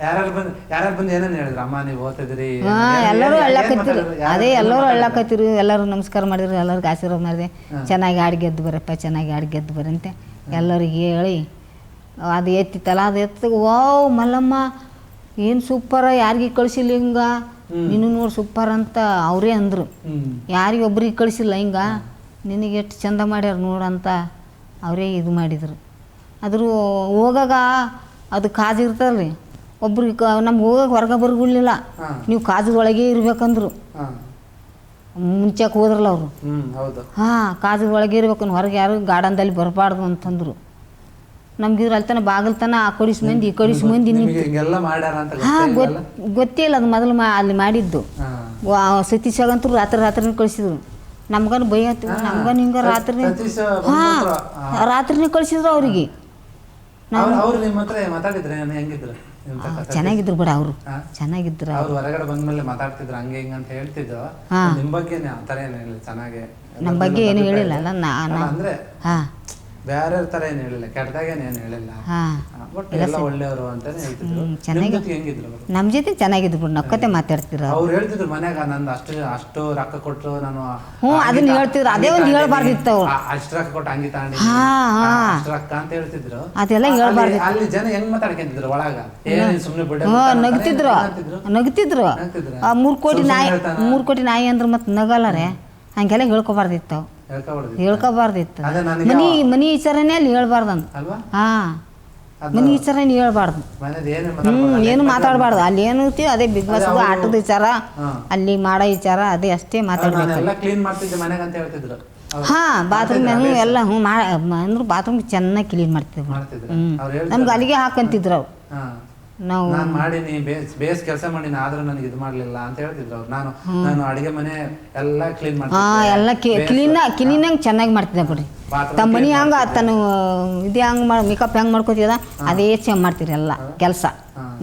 ಯಾರ್ಯಾರು ಬಂದು ಏನೇನು ಹೇಳಿದ್ರು? ಅಮ್ಮ ನೀವು ಓದ್ತಿದ್ರಿ? ಎಲ್ಲರೂ ಅಳ್ಳಾಕತ್ತಿರು. ಅದೇ ಎಲ್ಲರೂ ಅಳ್ಳಾಕತ್ತಿರು. ಎಲ್ಲರೂ ನಮಸ್ಕಾರ ಮಾಡಿದ್ರು, ಎಲ್ಲರಿಗೂ ಆಶೀರ್ವಾದ ಮಾಡಿದೆ. ಚೆನ್ನಾಗಿ ಹಾಡು ಗೆದ್ದು ಬರಪ್ಪ, ಚೆನ್ನಾಗಿ ಹಾಡು ಗೆದ್ದು ಬರಂತೆ ಎಲ್ಲರಿಗೆ ಹೇಳಿ ಅದು ಎತ್ತಿತ್ತಲ್ಲ, ಅದು ಎತ್ತ ವಾವ್ ಮಲ್ಲಮ್ಮ ಏನು ಸೂಪರ, ಯಾರಿಗೆ ಕಳಿಸಿಲ್ಲ ಹಿಂಗ, ನೀನು ನೋಡಿ ಸೂಪರ್ ಅಂತ ಅವರೇ ಅಂದರು. ಯಾರಿಗೆ ಒಬ್ರಿಗೆ ಕಳಿಸಿಲ್ಲ ಹಿಂಗ, ನಿನಗೆ ಎಷ್ಟು ಚಂದ ಮಾಡ್ಯಾರ ನೋಡಂತ ಅವರೇ ಇದು ಮಾಡಿದರು. ಆದರೂ ಹೋಗಾಗ ಅದು ಕಾಜು ಇರ್ತಲ್ರಿ, ಒಬ್ರಿಗೆ ನಮ್ಗೆ ಹೋಗಕ್ಕೆ ಹೊರಗೆ ಬರ್ಗುಳ್ಳಿಲ್ಲ, ನೀವು ಕಾಜದೊಳಗೆ ಇರ್ಬೇಕಂದ್ರು. ಮುಂಚೆಗೆ ಹೋದ್ರಲ್ಲ ಅವರು, ಕಾಜದೊಳಗೆ ಇರ್ಬೇಕು, ಹೊರಗೆ ಯಾರು ಗಾರ್ಡನ್ದಲ್ಲಿ ಬರಬಾರ್ದು ಅಂತಂದರು. ನಮ್ಗಿದ್ರ ಅಲ್ಲಿ ತನ ಬಾಗಿಲು ತನ ಆ ಕಡಿಸ್ ಮಂದಿ ಈ ಕಡಿಸ್ ಮಂದಿ ಗೊತ್ತೇ ಇಲ್ಲ. ಅದು ಮೊದಲು ಅಲ್ಲಿ ಮಾಡಿದ್ದು ಸತೀಶಾಗಂತೂ ರಾತ್ರಿನೇ ಕಳಿಸಿದ್ರು. ನಮ್ಗನು ಭಯ ಆಗ್ತಿದ್ರು, ನಮ್ಗನು ಹಿಂಗೆ ರಾತ್ರಿನೇ ಕಳಿಸಿದ್ರು ಅವ್ರಿಗೆ. ಚೆನ್ನಾಗಿದ್ರು ಬಿಡ ಅವರು, ಚೆನ್ನಾಗಿದ್ರು. ಹೊರಗಡೆ ಬಂದ್ಮೇಲೆ ಮಾತಾಡ್ತಿದ್ರು ಹಂಗೆ ಹಿಂಗೆ ಅಂತ ಹೇಳ್ತಿದ್ರು. ನಿಮ್ಮ ಬಗ್ಗೆ ಚೆನ್ನಾಗಿ ನಮ್ಮ ಬಗ್ಗೆ ಏನು ಹೇಳಿಲ್ಲ ಅಲ್ಲ ಅಂದ್ರೆ ಬೇರೆ ತರ ಏನು ಹೇಳಿಲ್ಲ, ಕೆಟ್ಟದಾಗೇನು ಏನು ಹೇಳಿಲ್ಲ, ಎಲ್ಲ ಒಳ್ಳೆಯವರು ಅಂತಾನೆ ಹೇಳ್ತಿದ್ರು. ನಮ್ಮ ಜೊತೆ ಚೆನ್ನಾಗಿದ್ರು ಬಿಡು, ನಕ್ಕತೆ ಮಾತಾಡ್ತಿದ್ರು. ಅವ್ರು ಹೇಳ್ತಿದ್ರು ಮನ್ಯಾಗ ನಂದು ಅಷ್ಟು ರೊಕ್ಕ ಕೊಟ್ಟರು ನಾನು ಅದನ್ನ ಹೇಳ್ತಿದ್ರು. ಅದೇ ಒಂದು ಹೇಳ್ಬಾರ್ದಿತ್ತು ಅವ್ರು, ಅಷ್ಟು ರೊಕ್ಕ ಕೊಟ್ಟು ಹಂಗೆ ತಗೊಂಡಿ ಅಷ್ಟು ರೊಕ್ಕ ಅಂತ ಹೇಳ್ತಿದ್ರು. ಅದೆಲ್ಲ ಹೇಳ್ಬಾರ್ದು. ಅಲ್ಲಿ ಜನ ಹೆಂಗ್ ಮಾತಾಡ್ಕೊಂತಿದ್ರು ಒಳಗ, ಸುಮ್ನೆ ಬಿಡ ನಗ್ತಿದ್ರು ನಗ್ತಿದ್ರು. 3 ಕೋಟಿ ನಾಯಿ ಅಂದ್ರೆ ಮತ್ತೆ ನಗಲ್ಲರೇ, ಹಂಗೆಲ್ಲ ಹೇಳ್ಕೊಬಾರ್ದಿತ್ತು, ಹೇಳ್ಕೊಬಾರ್ದಿತ್ತು. ಮನಿ ವಿಚಾರನೇ ಅಲ್ಲಿ ಹೇಳ್ಬಾರ್ದಂತ. ಮನಿ ವಿಚಾರನೇ ಹೇಳ್ಬಾರ್ದು, ಏನು ಮಾತಾಡಬಾರ್ದು. ಅಲ್ಲಿ ಏನು ಇರ್ತೀವಿ ಅದೇ ಬಿಗ್ ಬಾಸ್ ಆಟದ ವಿಚಾರ, ಅಲ್ಲಿ ಮಾಡೋ ವಿಚಾರ ಅದೇ ಅಷ್ಟೇ ಮಾತಾಡ್ಬೇಕು. ಬಾತ್ರೂಮ್ ಎಲ್ಲ ಅಂದ್ರೆ ಬಾತ್ರೂಮ್ ಚೆನ್ನಾಗಿ ಕ್ಲೀನ್ ಮಾಡ್ತಿದ್ರು. ನಮ್ಗೆ ಅಲ್ಲಿಗೆ ಹಾಕಂತಿದ್ರು ಅವ್ರು. ನಾವು ಮಾಡೀನಿ, ಬೇಸ್ ಕೆಲಸ ಮಾಡೀನಿ, ಆದ್ರೂ ನನಗೆ ಇದು ಮಾಡ್ಲಿಲ್ಲ ಅಂತ ಹೇಳ್ತಿದ್ರು ಅವ್ರು. ನಾನು ಅಡಿಗೆ ಮನೆ ಎಲ್ಲ ಕ್ಲೀನ್ ಮಾಡ್ತೀನಿ, ಎಲ್ಲ ಕ್ಲೀನಾಗಿ ಚೆನ್ನಾಗಿ ಮಾಡ್ತಿದ್ದೆ ಬಿಡ್ರಿ. ತಮ್ಮ ಮನೆ ಹಂಗ ತನ್ನ ಇದು ಹಂಗೆ ಮಾಡಿ ಮೇಕಪ್ ಹೆಂಗೆ ಮಾಡ್ಕೋತಿದ ಅದೇ ಚೆನ್ನಾಗಿ ಮಾಡ್ತೀರಿ ಎಲ್ಲ ಕೆಲಸ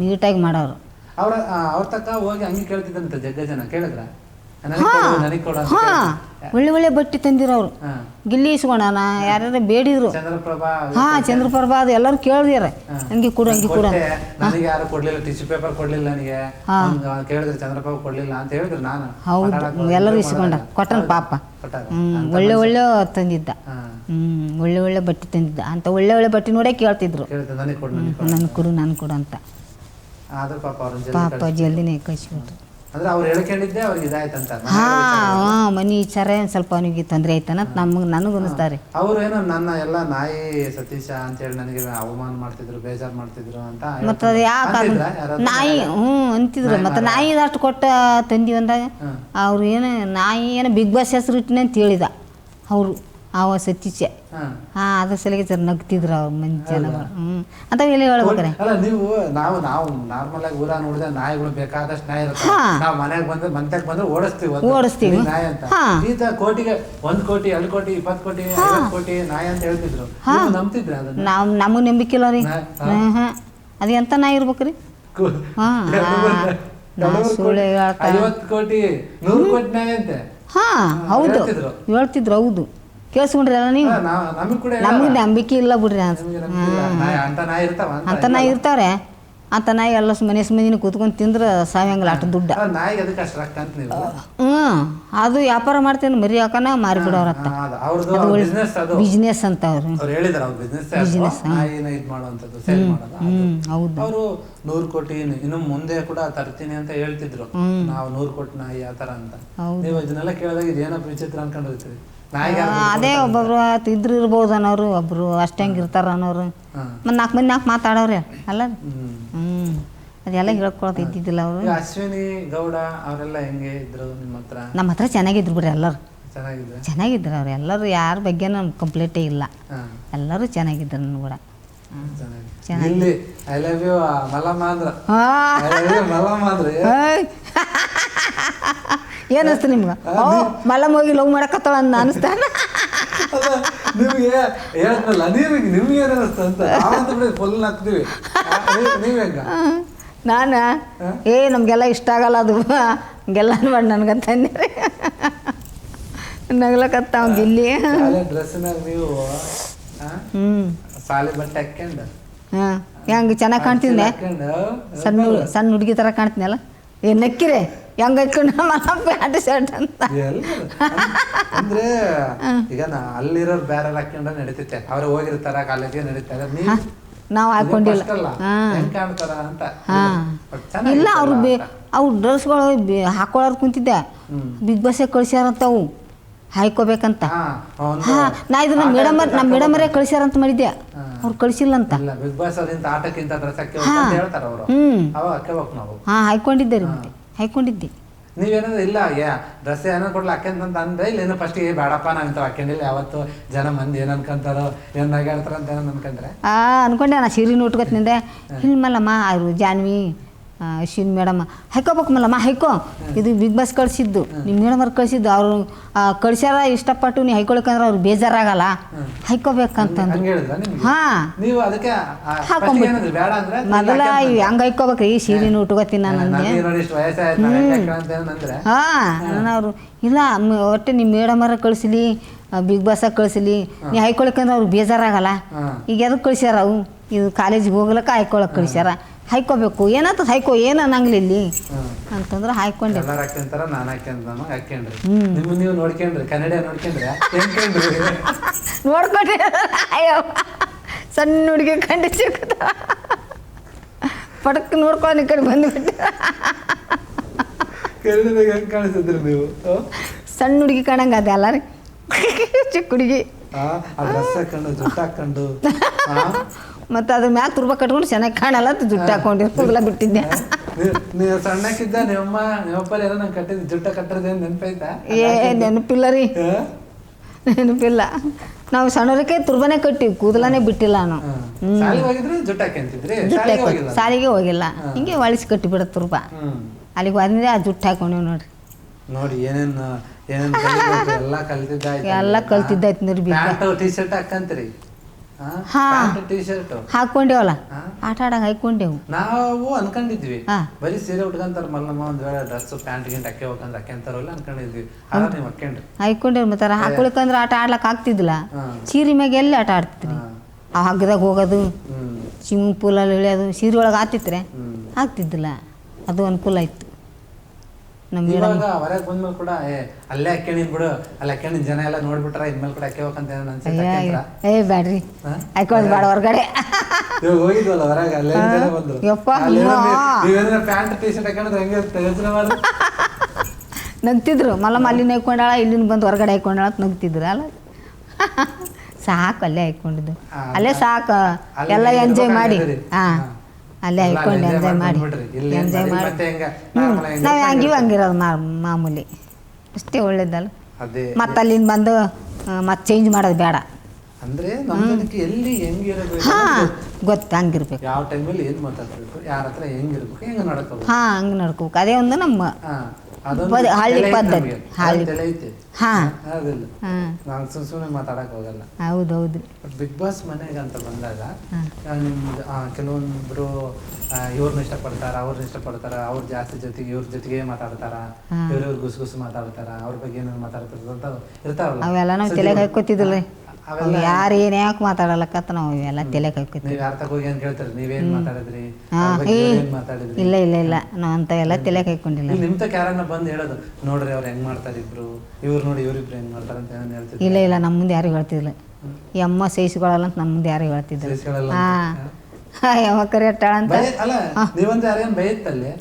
ನೀಟಾಗಿ ಮಾಡೋರು. ಅವ್ರ ತಕ್ಕ ಹೋಗಿ ಹಂಗೆ ಕೇಳ್ತಿದ್ದಂತ ಜಗ್ಗ ಜನ ಕೇಳಿದ್ರ? ಒಳ್ಳೆ ಒಳ್ಳೆ ಬಟ್ಟೆ ತಂದಿರೋರು, ಗಿಲ್ಲಿ ಇಸ್ಕೊಂಡಾನ ಯಾರ್ಯಾರು ಬೇಡಿದ್ರು. ಚಂದ್ರಪ್ರಭಾ ಅದು ಎಲ್ಲರೂ ಕೇಳಿದಾರೆ, ಹಂಗೆ ಕೊಡು ಹಂಗೆ ಕೊಡು. ನನಗೆ ಯಾರು ಕೊಡ್ಲಿಲ್ಲ, ಟಿಶ್ಯೂ ಪೇಪರ್ ಕೊಡ್ಲಿಲ್ಲ, ನನಗೆ ಕೇಳಿದ್ರೆ ಚಂದ್ರಪ್ರಭಾ ಕೊಡ್ಲಿಲ್ಲ ಅಂತ ಹೇಳಿದ್ರು. ನಾನು ಹೌದು ಎಲ್ಲರೂ ಇಸ್ಕೊಂಡ ಕೊಟ್ಟನ ಪಾಪ. ಒಳ್ಳೆ ಒಳ್ಳೆ ತಂದಿದ್ದ, ಒಳ್ಳೆ ಒಳ್ಳೆ ಬಟ್ಟೆ ತಂದಿದ್ದ ಅಂತ. ಒಳ್ಳೆ ಒಳ್ಳೆ ಬಟ್ಟೆ ನೋಡೇ ಕೇಳ್ತಿದ್ರು, ನನ್ ಕೊಡು ಅಂತ. ಪಾಪ ಜಲ್ದಿನೇ ಕಳಿಸ್ಬಿಟ್ರು. ಮನಿ ವಿಚಾರ ಸ್ವಲ್ಪ ಅವನಿಗೆ ತೊಂದರೆ ಆಯ್ತಾನ ನನಗೂ ಅನಿಸ್ತಾರೆ. ಅವ್ರು ಏನೋ ನನ್ನ ಎಲ್ಲ ನಾಯಿ ಸತೀಶ ಅಂತ ಹೇಳಿ ನನಗೆ ಅವಮಾನ ಮಾಡ್ತಿದ್ರು, ಬೇಜಾರು ಮಾಡ್ತಿದ್ರು ಅಂತ. ಮತ್ತೆ ಅದು ಯಾಕೆ ನಾಯಿ ಅಂತಿದ್ರು. ಮತ್ತೆ ನಾಯಿ ಅಷ್ಟು ಕೊಟ್ಟ ತಂದಿ ಅಂದಾಗ ಅವ್ರು ಏನು ನಾಯಿ ಏನೋ ಬಿಗ್ ಬಾಸ್ ಹೆಸರು ಇಟ್ಟಿನ ಅಂತ ಹೇಳಿದ ಅವರು, ಅವ ಸತೀಶ. ಅದ್ರ ಸಲಿಗೆ ಸರ್ ನಗ್ತಿದ್ರು ಅವ್ರು ಮಂದಿ ಜನಗಳು. ಅಂತ ಹೇಳಿ ಹೇಳ್ಬೇಕಾರೆ ನೀವು ನಾವು ನಾರ್ಮಲ್ ಆಗಿ ಊರ ನೋಡಿದ್ರೆ ನಾಯಿಗಳು ಬೇಕಾದಷ್ಟು ನಾಯಿ ಇರುತ್ತೆ. ನಾವು ಮನೆಗೆ ಬಂದ್ರೆ ಮಂತ್ಯಾಗ ಬಂದ್ರೆ ಓಡಿಸ್ತೀವಿ ನಾಯಿ ಅಂತ. ಈತ ಕೋಟಿಗೆ 1 ಕೋಟಿ 2 ಕೋಟಿ 20 ಕೋಟಿ 50 ಕೋಟಿ ನಾಯಿ ಅಂತ ಹೇಳ್ತಿದ್ರು. ನಂಬ್ತಿದ್ರ ಅದನ್ನ? ನಮಗೆ ನಂಬಿಕೆ ಇಲ್ಲ ರೀ. ಅದು ಎಂತ ನಾಯಿ ಇರ್ಬೇಕ್ರಿ? 50 ಕೋಟಿ 100 ಕೋಟಿ ನಾಯಿ ಅಂತೆ. ಹೌದು ಹೇಳ್ತಿದ್ರು. ಹೌದು ಕೇಳಿಸ್ಕೊಂಡ್ರಿ ಎಲ್ಲ ನೀವು? ನಮಗೆ ನಂಬಿಕೆ ಇಲ್ಲ ಬಿಡ್ರಿ. ಅಂತ ನಾಯಿ ಇರ್ತಾರೆ, ಅಂತ ನಾಯಿ ಎಲ್ಲ ಮನೆ ಕೂತ್ಕೊಂಡು ತಿಂದ್ರೆ ಸಾಯಂಗಿಲ್ಲ ಅಷ್ಟು ದುಡ್ಡು. ಅದು ವ್ಯಾಪಾರ ಮಾಡ್ತೇನೆ, ಮರಿ ಹಾಕನ ಮಾರಿಬಿಡೋರತ್ತ. ಬಿಸ್ನೆಸ್ ಅಂತ ಅವ್ರು ಬಿಸ್ನೆಸ್. ಹೌದು. ಅವರು 100 ಕೋಟಿ ಇನ್ನು ಮುಂದೆ ಕೂಡ ತರ್ತೀನಿ ಅಂತ ಹೇಳ್ತಿದ್ರು. ನಾವು 100 ಕೋಟಿ ನಾಯಿ ಆ ತರ ಅಂತ. ನೀವು ಇದನ್ನೆಲ್ಲ ಕೇಳಿದಾಗ ಇದೇನೋ ವಿಚಿತ್ರ ಅನ್ಕೊಂಡಿರ್ತೀವಿ. ಅದೇ ಒಬ್ಬೊಬ್ರು ಇದ್ರು ಇರ್ಬೋದು ಅನ್ನೋರು, ಒಬ್ರು ಅಷ್ಟಂಗೆ ಇರ್ತಾರ ಅನ್ನೋರು. ಮತ್ತೆ 4 ಮಂದಿ 4 ಮಾತಾಡೋರೆ ಅಲ್ಲ. ಅದೆಲ್ಲ ಹೇಳ್ಕೊಳತ್ ಇದ್ದಿದ್ದಿಲ್ಲ ಅವರು. ಅಶ್ವಿನಿ ಗೌಡ ಅವರೆಲ್ಲ ಹೆಂಗೆ ಇದ್ರು ನಿಮ್ಮ ಹತ್ರ? ನಮ್ಮ ಹತ್ರ ಚೆನ್ನಾಗಿದ್ರು ಬಿಡ್ರಿ, ಎಲ್ಲರೂ ಚೆನ್ನಾಗಿದ್ರು. ಅವ್ರು ಎಲ್ಲರೂ ಯಾರ ಬಗ್ಗೆ ನಮ್ಗೆ ಕಂಪ್ಲೇಂಟೇ ಇಲ್ಲ, ಎಲ್ಲರೂ ಚೆನ್ನಾಗಿದ್ರು. ನನ್ನ ಕೂಡ ಚೆನ್ನಾಗಿ ಐ ಲವ್ ಯು ಮಲ್ಲಮ್ಮ ಅಂದ್ರ ಏನಿಸ್ತು ನಿಮ್ಗೆ? ಮಲ್ಲಮ್ಮ ಹೋಗಿ ಲವ್ ಮಾಡಕತ್ತಾಳ ಅಂತ ಅನಿಸ್ತಾ? ನಿಮ್ಗೆ ಹೇಳ್ತಲ್ಲ, ನಿಮ್ಗೆ ಏನಿಸ್ತ ಅಂತ ಫುಲ್ ಹಾಕ್ತೀವಿ. ನಾನು ನಮಗೆಲ್ಲ ಇಷ್ಟ ಆಗಲ್ಲ ಅದು, ಹಂಗೆಲ್ಲ ಮಾಡಿ ನನಗಂತಂದೆ ನಗ್ಲಕತ್ತಾವ ಗಿಲ್ಲಿ. ಡ್ರೆಸ್ನಾಗ ನೀವು ಸಾಲಿ ಬಟ್ಟೆ ಹಾಕ್ಯಂಡು ಹೆಂಗೆ ಚೆನ್ನಾಗಿ ಕಾಣ್ತಿದ್ದೆ ಸಣ್ಣ ಹುಡುಗಿ ಥರ ಕಾಣ್ತೀನಲ್ಲ ಏನು ನಕ್ಕಿರೆ ಹೆಂಗೆ ಹಾಕೊಂಡು ಪ್ಯಾಂಟ್ ಶರ್ಟ್ ಅಂತ ಅಂದ್ರೆ ಈಗ ಅಲ್ಲಿರೋರು ಬೇರೆ ಹಾಕೊಂಡ್ರೆ ನಡೀತೈತೆ ಅವ್ರು ಹೋಗಿರ್ತಾರ ಕಾಲೇಜಿಗೆ ನಡೀತಾರೆ ನಾವು ಹಾಕೊಂಡಿಲ್ಲ ಇಲ್ಲ ಅವ್ರು ಡ್ರೆಸ್ಗಳು ಹಾಕೊಳ್ಳೋರು ಕುಂತಿದ್ದೆ ಬಿಗ್ ಬಾಸ್ಗೆ ಕಳ್ಸ್ಯಾರಂತ ಅವು ಹಾಯ್ಕೋಬೇಕಂತ ನಾ ಇದು ನಮ್ಮ ಮೇಡಮರೇ ಕಳ್ಸ್ಯಾರಂತ ಮಾಡಿದ್ದೆ ಅವ್ರು ಕಳ್ಸಿಲ್ಲ ಅಂತ ಹಾಯ್ಕೊಂಡಿದ್ದೆ ರೀ ಮತ್ತೆ ಹಾಯ್ಕೊಂಡಿದ್ದೆ ನೀವೇನಾದ್ರು ಇಲ್ಲ ಡ್ರೆಸ್ ಏನೋ ಕೊಡ್ಲಿ ಹಾಕ್ಯಂತ ಅಂದ್ರೆ ಇಲ್ಲ ಏನೋ ಫಸ್ಟ್ ಬೇಡಪ್ಪ ನಾವ್ ಇಂತ ಹಾಕೊಂಡಿಲ್ಲ ಯಾವತ್ತು ಜನ ಮಂದಿ ಏನ್ ಅನ್ಕೊಂತಾರೋ ಏನ್ ನಗಾಡ್ತಾರ ಅಂತ ಏನೋ ಅನ್ಕೊಂಡ್ರೆ ಅನ್ಕೊಂಡೆ ನಾ ಸೀರೆನ ಉಟ್ಕೊತಿದ್ದೆ ಇಲ್ಮಲ್ಲಮ್ಮ ಅವರು ಜಾನ್ವಿ ಅಶ್ವಿನ್ ಮೇಡಮ್ ಹಾಯ್ಕೋಬೇಕು ಮಲ್ಲಮ್ಮ ಹಾಯ್ಕೋ ಇದು ಬಿಗ್ ಬಾಸ್ ಕಳ್ಸಿದ್ದು ನಿಮ್ಮ ಮೇಡಮವ್ರು ಕಳ್ಸಿದ್ದು ಅವರು ಕಳ್ಸ್ಯಾರ ಇಷ್ಟಪಟ್ಟು ನೀವು ಹಾಯ್ಕೊಳಕಂದ್ರೆ ಅವ್ರು ಬೇಜಾರಾಗಲ್ಲ ಹಾಯ್ಕೋಬೇಕಂತಂದು ಮೊದಲ ಹಂಗೆ ಹಾಯ್ಕೋಬೇಕ್ರಿ ಸೀರೆನ ಉಟ್ಕೋತೀನಿ ನಾನು ಅವರು ಇಲ್ಲ ಒಟ್ಟೆ ನಿಮ್ಮ ಮೇಡಮರ ಕಳಿಸ್ಲಿ ಬಿಗ್ ಬಾಸಾಗ ಕಳಿಸ್ಲಿ ನೀವು ಹಾಯ್ಕೊಳಕಂದ್ರೆ ಅವ್ರು ಬೇಜಾರಾಗಲ್ಲ ಈಗ ಎದಕ್ಕೆ ಕಳ್ಸ್ಯಾರ ಅವು ಇದು ಕಾಲೇಜಿಗೆ ಹೋಗ್ಲಕ್ಕ ಹಾಯ್ಕೊಳಕ್ಕೆ ಕಳಿಸ್ಯಾರ ಹಾಯ್ಕೋಬೇಕು ಏನಾಯ್ತು ಹಾಯ್ಕೋ ಏನು ಅನ್ನಂಗಿಲ್ಲ ಇಲ್ಲಿ ಅಂತಂದ್ರೆ ಹಾಯ್ಕೊಂಡೆ ನೀವು ನೋಡ್ಕೊಂಡ್ರಿ ಕನ್ನಡ ನೋಡ್ಕೊಂಡ್ರೆ ನೋಡ್ಕೊಂಡ್ರೆ ಅಯ್ಯೋ ಸಣ್ಣ ಹುಡುಗಿ ಕಂಡು ಸಿಕ್ಕ ಪಟಕ್ ನೋಡ್ಕೊಂಡು ಈ ಕಡೆ ಬಂದ್ಬಿಟ್ಟು ಹೆಂಗ್ ಕಾಣಿಸಿದ್ರಿ ನೀವು ಸಣ್ಣ ಹುಡುಗಿ ಕಾಣಂಗ ಅದೇ ಅಲ್ಲ ರೀ ಚಿಕ್ಕ ಹುಡುಗಿ ಹಾಕೊಂಡು ಜುಟ್ಟು ಹಾಕೊಂಡು ಮತ್ತೆ ಅದ್ರ ಮ್ಯಾಲ ತುರ್ಬ ಕಟ್ಕೊಂಡು ಚೆನ್ನಾಗಿ ಕಾಣಲ್ಲ ಅಂತ ಜುಟ್ಟು ಹಾಕೊಂಡಿರ್ ಕೂದಲ ಬಿಟ್ಟಿದ್ದೆ ನೀವು ಸಣ್ಣಕ್ಕಿದ್ದ ನಿಮ್ಮಪ್ಪ ಏನೋ ನಂಗೆ ಕಟ್ಟಿದ್ ಜುಟ್ಟ ಕಟ್ಟೋದೇ ನೆನಪೈತಾ ನೆನಪಿಲ್ಲ ರೀ ನೆನಪಿಲ್ಲ ನಾವು ಸಣ್ಣರಕ್ಕೆ ತುರ್ಬನೇ ಕಟ್ಟಿವಿ ಕೂದಲನೇ ಬಿಟ್ಟಿಲ್ಲ ನಾವು ಸಾಲಿಗೆ ಹೋಗಿಲ್ಲ ಹಿಂಗೆ ಒಳಿಸಿ ಕಟ್ಟಿ ಬಿಡ ತುರ್ಬ ಅಲ್ಲಿಗೆ ಹೋದ್ರೆ ಆ ಜುಟ್ಟು ಹಾಕೊಂಡಿವ್ ನೋಡ್ರಿ ನೋಡಿ ಏನೇನು ಎಲ್ಲ ಕಲ್ತಿದ್ದಾಯ್ತು ನೋಡ್ರಿ ಟಿ ಶರ್ಟ್ ಹಾಕಂತೀರಿ ಹಾಕೊಂಡೇವಲ್ಲ ಆಟ ಆಡಂಗ ಹಾಕೊಂಡೇವು ನಾವು ಅನ್ಕೊಂಡಿದ್ವಿ ಬರೀ ಸೀರೆ ಉಟ್ಕೊಂತಾರ ಮಲ್ಲಮ್ಮ ಒಂದ್ ವೇಳೆ ಡ್ರೆಸ್ ಪ್ಯಾಂಟ್ ಗಿಂಟ್ ಹಾಕಿ ಹೋಗಂತ ಹಾಕ್ಯಂತಾರಲ್ಲ ಅನ್ಕೊಂಡಿದ್ವಿ ನೀವು ಹಾಕೊಂಡೇವ್ ಮತ್ತಾರ ಹಾಕೊಳಕಂದ್ರ ಆಟ ಆಡ್ಲಕ್ ಆಗ್ತಿದ್ದಿಲ್ಲ ಸೀರೆ ಮ್ಯಾಗ ಎಲ್ಲಿ ಆಟ ಆಡ್ತಿದ್ರಿ ಆ ಹಗ್ಗದಾಗ ಹೋಗೋದು ಸ್ವಿಮ್ಮಿಂಗ್ ಪೂಲಲ್ಲಿ ಇಳಿಯೋದು ಸೀರೆ ಒಳಗೆ ಆತಿತ್ರೆ ಆಗ್ತಿದ್ದಿಲ್ಲ ಅದು ಅನುಕೂಲ ಆಯ್ತು ಇವಾಗ ಹೊರಗೆ ಬಂದ್ಮೇಲೆ ಕೂಡ ಅಲ್ಲೇ ಹಾಕ್ಯಣಿನ್ ಬಿಡು ಅಲ್ಲಿ ಹಾಕ್ಯಣಿನ್ ಜನ ಎಲ್ಲ ನೋಡ್ಬಿಟ್ರ ಇನ್ಮೇಲೆ ಕೂಡ ಹಾಕ್ಯಬೇಕಂತ ಏ ಬ್ಯಾಡ್ರಿ ಹಾಕೋದು ಬೇಡ ಹೊರಗಡೆ ಹೋಗಿದ್ವಲ್ಲ ಹೊರಗೆ ಅಲ್ಲೇ ಜನ ಬಂದ್ರು ನೀವೇನಾರ ಪ್ಯಾಂಟ್ ಟಿ ಶರ್ಟ್ ಹಾಕೊಂಡ್ರೆ ಹೆಂಗೆ ಯೋಚನೆ ಮಾಡಿ ನಗ್ತಿದ್ರು ಮಲ್ಲಮ್ಮ ಅಲ್ಲಿನ ಹಾಕೊಂಡಾಳ ಇಲ್ಲಿನ ಬಂದು ಹೊರಗಡೆ ಹಾಕೊಂಡಾಳ ಅಂತ ನಗ್ತಿದ್ರು ಅಲ್ಲ ಸಾಕು ಅಲ್ಲೇ ಹಾಕೊಂಡಿದ್ದು ಅಲ್ಲೇ ಸಾಕು ಎಲ್ಲ ಎಂಜಾಯ್ ಮಾಡಿ ಅಲ್ಲೇ ಹಾಕೊಂಡು ಎಂಜಾಯ್ ಮಾಡಿ ನಾವು ಹಂಗಿವ್ ಹಂಗಿರೋದು ಮಾಮೂಲಿ ಅಷ್ಟೇ ಒಳ್ಳೇದಲ್ಲ ಮತ್ತೆ ಅಲ್ಲಿಂದ ಬಂದು ಮತ್ತೆ ಚೇಂಜ್ ಮಾಡೋದು ಬೇಡ ಅಂದ್ರೆ ಎಲ್ಲಿ ಹೆಂಗಿರಬೇಕು ಗೊತ್ತು ಹಂಗಿರ್ಬೇಕು ಯಾವ ಟೈಮಲ್ಲಿ ಏನು ಮಾತಾಡ್ಬೇಕು ಯಾರ ಹತ್ರ ಹೆಂಗಿರ್ಬೇಕು ಹೆಂಗೆ ನಡ್ಕೋಬೇಕು ಹಂಗೆ ನಡ್ಕೋಬೇಕು ಅದೇ ಒಂದು ನಮ್ಮ ಹಳ್ಳಿ ಪದ್ಧತಿ ಹಳ್ಳಿ ಸುಮ್ಮನೆ ಮಾತಾಡಕ್ ಹೋಗಲ್ಲ ಹೌದೌದು ಬಿಗ್ ಬಾಸ್ ಮನೆಗೆ ಅಂತ ಬಂದಾಗ ನಿಮ್ದು ಕೆಲವೊಂದ್ರು ಇವ್ರನ್ನ ಇಷ್ಟಪಡ್ತಾರ ಅವ್ರನ್ನ ಇಷ್ಟಪಡ್ತಾರ ಅವ್ರ ಜಾಸ್ತಿ ಜೊತೆಗೆ ಇವ್ರ ಜೊತೆಗೆ ಮಾತಾಡ್ತಾರ ಇವ್ರ ಗುಸು ಮಾತಾಡ್ತಾರ ಅವ್ರ ಬಗ್ಗೆ ಏನೇನು ಮಾತಾಡ್ತಾರ ಇರ್ತಾವಲ್ಲ ಅವೆಲ್ಲ ನಾವು ತಲೆಗೆ ಹಾಕೋತಿದ್ದಿಲ್ಲ ಯಾರು ಏನ್ ಯಾಕೆ ಮಾತಾಡಲಕತ್ತ ನಾವು ಇವೆಲ್ಲ ತಲೆ ಕೈಕೋತೀವಿ ಇಲ್ಲ ಇಲ್ಲ ಇಲ್ಲ ನಾವು ಅಂತವೆಲ್ಲ ತಲೆ ಕೈಕೊಂಡಿಲ್ಲ ಬಂದು ಹೇಳೋದು ನೋಡ್ರಿ ಅವ್ರು ಹೆಂಗ್ ಮಾಡ್ತಾರೆ ಇಬ್ರು ಇವ್ರು ನೋಡಿ ಇವ್ರಿಬ್ರು ಹೆಂಗ್ ಮಾಡ್ತಾರೆ ಅಂತ ಹೇಳ್ತೀವಿ ಇಲ್ಲ ಇಲ್ಲ ನಮ್ಮ ಮುಂದೆ ಯಾರು ಹೇಳ್ತಿದ್ದಿಲ್ಲ ಈ ಅಮ್ಮ ಸಹಿಸ್ಕೊಳ್ಳಲ್ಲ ಅಂತ ನಮ್ಮ ಮುಂದೆ ಯಾರು ಹೇಳ್ತಿದ್ರು ಯಾವ ಕರೆಕ್ಟಾಳ ಅಂತ ಅಲ್ಲ ನೀವಂತ ಯಾರೇನ್ ಬೈತ್ತಲ್ಲಿ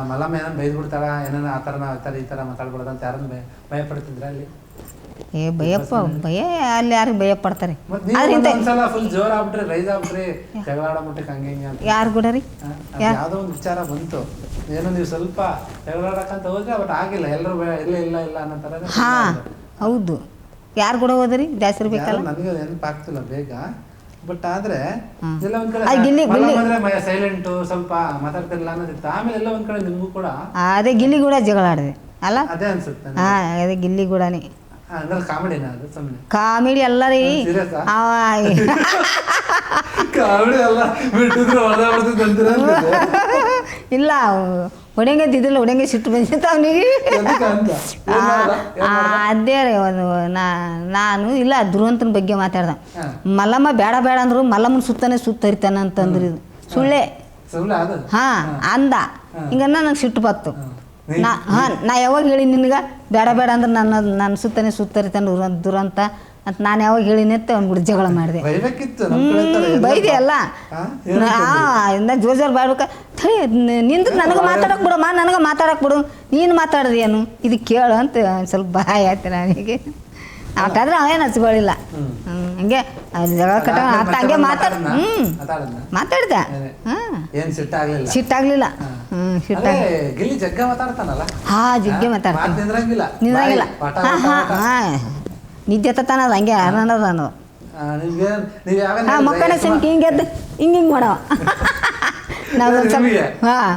ಮಲಮ್ಮ ಏನನ್ ಬೈದ್ ಬಿಡ್ತಾರ ಏನಾರ ಆತರ ಈ ತರ ಮಾತಾಡ್ಬಿಡೋದು ಅಂತ ಯಾರನ್ನ ಭಯ ಪಡ್ತಿದ್ರ ಅಲ್ಲಿ ಭಯಪ್ಪ ಭಯ ಅಲ್ಲಿ ಯಾರು ಭಯ ಪಡ್ತಾರೆ ಯಾರು ಕೂಡ ರೀ ಯಾವ್ದೋ ಒಂದು ವಿಚಾರ ಬಂತು ಏನೋ ನೀವು ಸ್ವಲ್ಪ ಜಗಳಾಡಕಂತ ಹೋದ್ರೆ ಬಟ್ ಆಗಿಲ್ಲ ಎಲ್ಲರೂ ಇಲ್ಲ ಇಲ್ಲ ಇಲ್ಲ ಅನ್ನೋ ತರ ಹೌದು ಯಾರು ಕೂಡ ಹೋದ್ರಿ ಜಾಸ್ತಿ ಇರ್ಬೇಕಲ್ಲ ನನಗೆ ನೆನಪಾಗ್ತಿಲ್ಲ ಬೇಗ ಬಟ್ ಆದ್ರೆ ಎಲ್ಲ ಒಂದ್ ಕಡೆ ಸೈಲೆಂಟ್ ಸ್ವಲ್ಪ ಮಾತಾಡ್ತಿರ್ಲಿಲ್ಲ ಅನ್ನೋದಿತ್ತು ಆಮೇಲೆ ಎಲ್ಲ ಒಂದ್ ಕಡೆ ನಿಮ್ಗೂ ಕೂಡ ಅದೇ ಗಿಲ್ಲಿ ಕೂಡ ಜಗಳ ಆಡಿದೆ ಅಲ್ಲ ಅದೇ ಅನ್ಸುತ್ತೆ ಅದೇ ಗಿಲ್ಲಿ ಕೂಡನೇ ಕಾಮಿಡಿ ಅಲ್ಲ ರೀ ಇಲ್ಲ ಹೊಡೆಂಗದ್ದಿದ್ದಿಲ್ಲ ಹೊಡೆಂಗೆ ಸಿಟ್ಟು ಬಂದಿತ್ತು ಅವನಿಗೆ. ಅದೇ ರೀ ಒಂದು ನಾನು ಇಲ್ಲ ಧ್ರುವಂತನ ಬಗ್ಗೆ ಮಾತಾಡ್ದ. ಮಲ್ಲಮ್ಮ ಬೇಡ ಬೇಡ ಅಂದ್ರು ಮಲ್ಲಮ್ಮನ ಸುತ್ತಾನೆ ಸುತ್ತರಿತಾನ ಅಂತಂದ್ರಿ. ಇದು ಸುಳ್ಳೆ. ಹಾಂ ಅಂದ. ಹಿಂಗನ್ನ ನಂಗೆ ಸಿಟ್ಟು ಬತ್ತು. ನಾ ಯಾವಾಗ ಹೇಳಿ ನಿನ್ಗೆ ಬೇಡ ಬೇಡ ಅಂದ್ರೆ ನನ್ನ ಸುತ್ತಾನೆ ಸುತ್ತರಿತಾನೆ ದುರಂತ ಅಂತ ನಾನು ಯಾವಾಗ ಹೇಳಿನಿ ಅಂತ ಅವ್ನು ಜಗಳ ಮಾಡಿದೆ. ಬೈದೆ ಅಲ್ಲ ಇನ್ನ ಜೋರ್ ಬಾಡ್ಬೇಕ ನಿಂದು ನನಗೆ ಮಾತಾಡಕ್ಕೆ ಬಿಡಮ್ಮ, ನನಗೆ ಮಾತಾಡಕ್ಕೆ ಬಿಡು, ನೀನು ಮಾತಾಡ್ದೇನು ಇದು ಕೇಳು ಅಂತ ಸ್ವಲ್ಪ ಭಯ ಆಯ್ತು ನನಗೆ. ಆಟಾದ್ರೆ ಅವೇನು ಹಚ್ಕೊಳ್ಳಿಲ್ಲ. ಹಂಗೆ ಜಗಳ ಕಟ್ಟ ಹಂಗೆ ಮಾತಾಡ್ದ. ಸಿಟ್ಟಾಗ್ಲಿಲ್ಲ. ಹಾಂ ಜಗ್ಗೆ ಮಾತಾಡ್ತಾನೆ. ನಿಂದ್ರಂಗಿಲ್ಲ. ನಿದ್ದೆ ತತ್ತಾನ ಅದು ಹಂಗೆ ಅನ್ನೋದು ಅನ್ನೋದು. ಹಾಂ ಮಕ್ಕಳ ಸಮಕ್ಕೆ ಹಿಂಗೆದ್ದು ಹಿಂಗೆ ಮಾಡವ. ನಾವು ಒಂದು ಸ್ವಲ್ಪ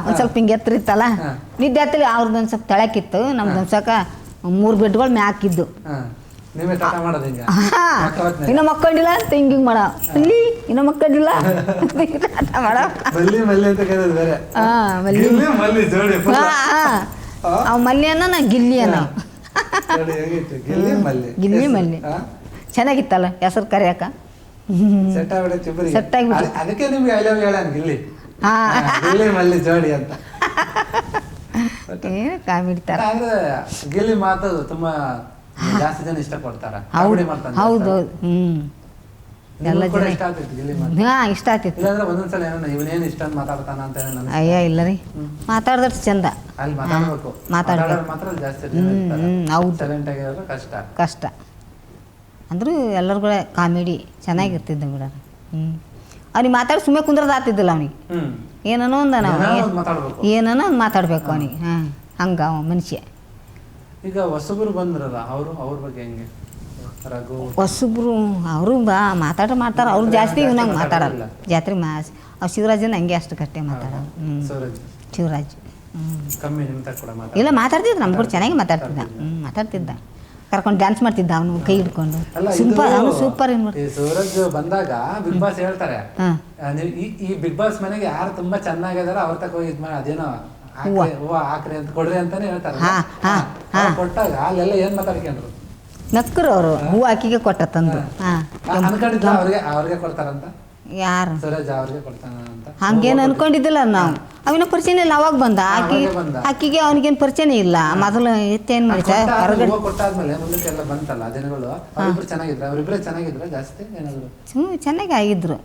ಒಂದು ಸ್ವಲ್ಪ ಹಿಂಗೆ ಎತ್ತರ ಇತ್ತಲ್ಲ ನಿದ್ದೆ ಹತ್ತಲಿ ಅವ್ರದ್ದು ಒಂದು ಸ್ವಲ್ಪ ತಳಕಿತ್ತು. ನಮ್ದು ಒಂದು ಸ್ವಲ್ಪ 3 ಬೆಡ್ಗಳು ಮ್ಯಾಕಿದ್ದು. ಇನ್ನೂ ಮಕ್ಕೊಂಡಿಲ್ಲ ಅಂತ ಹಿಂಗೆ ಮಾಡವ. ಅಲ್ಲಿ ಇನ್ನೂ ಮಕ್ಕೊಂಡಿಲ್ಲ ಆಟ ಮಾಡವ. ಹಾಂ ಅವ್ ಮಲ್ಲಿ ಅನ್ನೋ ನಾ ಗಿಲ್ಲಿ ಅನ್ನೋ. ಗಿಲ್ಲಿ ಮಲ್ಲಿ ಚೆನ್ನಾಗಿತ್ತಲ್ಲ ಹೆಸರು ಕರೆಯಕ. ಅದಕ್ಕೆ ನಿಮ್ಗೆ ಐ ಲವ್ ಹೇಳ ಗಿಲ್ಲಿ ಮಲ್ಲಿ ಜೋಡಿ ಅಂತ. ಕಾಮಿಡಿ ತರ ಗಿಲ್ಲಿ ಮಾತು ತುಂಬಾ ಜಾಸ್ತಿ ಜನ ಇಷ್ಟಪಡ್ತಾರ. ಹೌದೌದು. ಎಲ್ಲ ಜನ ಇಷ್ಟ ಆಗ್ತಿತ್ತು. ಒಂದೊಂದ್ಸಲ ಇವನೇನು ಇಷ್ಟ ಮಾತಾಡ್ತಾನ ಅಂತ. ಅಯ್ಯ ಇಲ್ಲ ರೀ ಮಾತಾಡ್ದಷ್ಟು ಚಂದ. ಮಾತಾಡ್ಬೇಕು ಮಾತ್ರ ಜಾಸ್ತಿ. ಹೌದು ಕಷ್ಟ ಅಂದ್ರೂ ಎಲ್ಲರಿಗೂ ಕಾಮಿಡಿ ಚೆನ್ನಾಗಿರ್ತಿದ್ದ ಬಿಡ. ಅವ್ನಿಗೆ ಮಾತಾಡಿ ಸುಮ್ಮನೆ ಕುಂದ್ರದ ಆಗ್ತಿದ್ದಿಲ್ಲ ಅವನಿಗೆ. ಏನೋ ಒಂದು ಏನೋ ಒಂದು ಮಾತಾಡ್ಬೇಕು ಅವನಿಗೆ. ಹಂಗ ಅವ ಮನುಷ್ಯ. ಈಗ ಹೊಸಬರು ಬಂದ್ರಲ್ಲ ಅವ್ರ ಬಗ್ಗೆ ಹೆಂಗೆ? ಹೊಸಬ್ರು ಅವರು ಮಾಡ್ತಾರೆ. ಅವ್ರು ಜಾಸ್ತಿ ನಂಗೆ ಮಾತಾಡಲ್ಲ. ಜಾತ್ರೆ ಅವ್ರು ಶಿವರಾಜನ ಹಂಗೆ ಅಷ್ಟು ಕಟ್ಟೆ ಮಾತಾಡೋದು. ಶಿವರಾಜ್ ಇಲ್ಲ ಮಾತಾಡ್ತಿದ್ದ ನಮ್ಮ ಕೂಡ ಚೆನ್ನಾಗಿ ಮಾತಾಡ್ತಿದ್ದ. ಕರ್ಕೊಂಡು ಡ್ಯಾನ್ಸ್ ಮಾಡ್ತಿದ್ದ ಅವನು ಕೈ ಹಿಡ್ಕೊಂಡು. ಅವನು ಸೂಪರ್. ಶಿವರಾಜ್ ಬಂದಾಗ ಬಿಗ್ ಬಾಸ್ ಹೇಳ್ತಾರೆ ಈ ಬಿಗ್ ಬಾಸ್ ಮನೆಗೆ ಯಾರು ತುಂಬಾ ಚೆನ್ನಾಗಿದಾರ ಅವ್ರ ತಕ ಹೋಗಿ ಅದೇನೋ ಹೂವ ಹಾಕ್ರಿ ಅಂತ ಕೊಡ್ರಿ ಅಂತಾನೆ ಹೇಳ್ತಾರೆ. ಕೊಟ್ಟಾಗ ಅಲ್ಲೆಲ್ಲ ಏನ್ ಮಾತಾಡ್ಕೊಂಡ್ರು? ನಕ್ಕರು ಅವರು ಹೂ ಆಕಿಗೆ ಕೊಟ್ಟ ತಂದು. ಅವ್ರಿಗೆ ಕೊಡ್ತಾರಂತ ಯಾರು? ಶಿವರಾಜ್ ಅವ್ರಿಗೆ ಕೊಡ್ತಾನ ಅಂತ ಹಂಗೇನು ಅನ್ಕೊಂಡಿದ್ದಿಲ್ಲ ನಾವು. ಅವಿನ ಪರಿಚಯ ಇಲ್ಲ. ಅವಾಗ ಬಂದ ಆಕಿಗೆ ಅವನಿಗೇನು ಪರಿಚಯನೇ ಇಲ್ಲ. ಮೊದಲು ಎತ್ತೇನು ಮಾಡಿದ ಹೊರಗಡೆ ಕೊಟ್ಟಾದ್ಮೇಲೆ ಮುಂದಕ್ಕೆ ಎಲ್ಲ ಬಂತಲ್ಲ ದಿನಗಳು. ಅವರಿಬ್ರು ಚೆನ್ನಾಗಿದ್ರು. ಅವರಿಬ್ರೆ ಚೆನ್ನಾಗಿದ್ರು ಜಾಸ್ತಿ ಏನಾದ್ರು ಚೆನ್ನಾಗಿ ಆಗಿದ್ರು.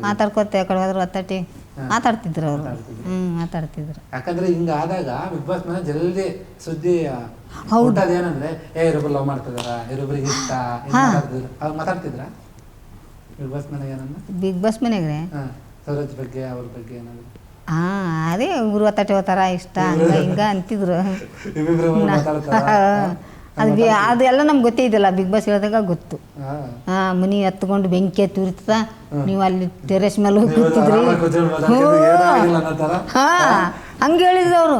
ಮಾತಾಡ್ಕೊತ ಕಡೆ ಹೋದ್ರು ಒತ್ತಟಿ ಮಾತಾಡ್ತಿದ್ರು ಅವರು. ಮಾತಾಡ್ತಿದ್ರು. ಯಾಕಂದ್ರೆ ಹಿಂಗ ಆದಾಗ ಬಿಗ್ ಬಾಸ್ ಮನೆ ಜಲ್ದಿ ಸುದ್ದಿ ಏನಂದ್ರೆ ಇವರಿಬ್ರು ಲವ್ ಮಾಡ್ತಿದಾರ, ಇವರಿಬ್ರಿಗೆ ಇಷ್ಟ ಅವ್ರು ಮಾತಾಡ್ತಿದ್ರ ಬಿಗ್ ಬಾಸ್ ಮನೆಗೆ ಸರೋಜ್ ಬಗ್ಗೆ ಅವ್ರ ಬಗ್ಗೆ ಏನಾದ್ರು? ಅದೇ ಊರು ಒತ್ತಟೆ ಹೋತಾರ ಇಷ್ಟ ಹಿಂಗ ಅಂತಿದ್ರು. ಅದೆಲ್ಲ ನಮ್ಗೆ ಗೊತ್ತೇ ಇದ್ದಿಲ್ಲ. ಬಿಗ್ ಬಾಸ್ ಹೇಳಿದಾಗ ಗೊತ್ತು. ಮನಿ ಹತ್ಕೊಂಡು ಬೆಂಕಿ ಹತ್ತಿ ಉರಿತದ, ನೀವು ಅಲ್ಲಿ ಟೆರೆಸ್ ಮೇಲೆ ಹೋಗಿ ಕೂತಿದ್ರಿ. ಹಂಗೆ ಹೇಳಿದ್ರು ಅವರು.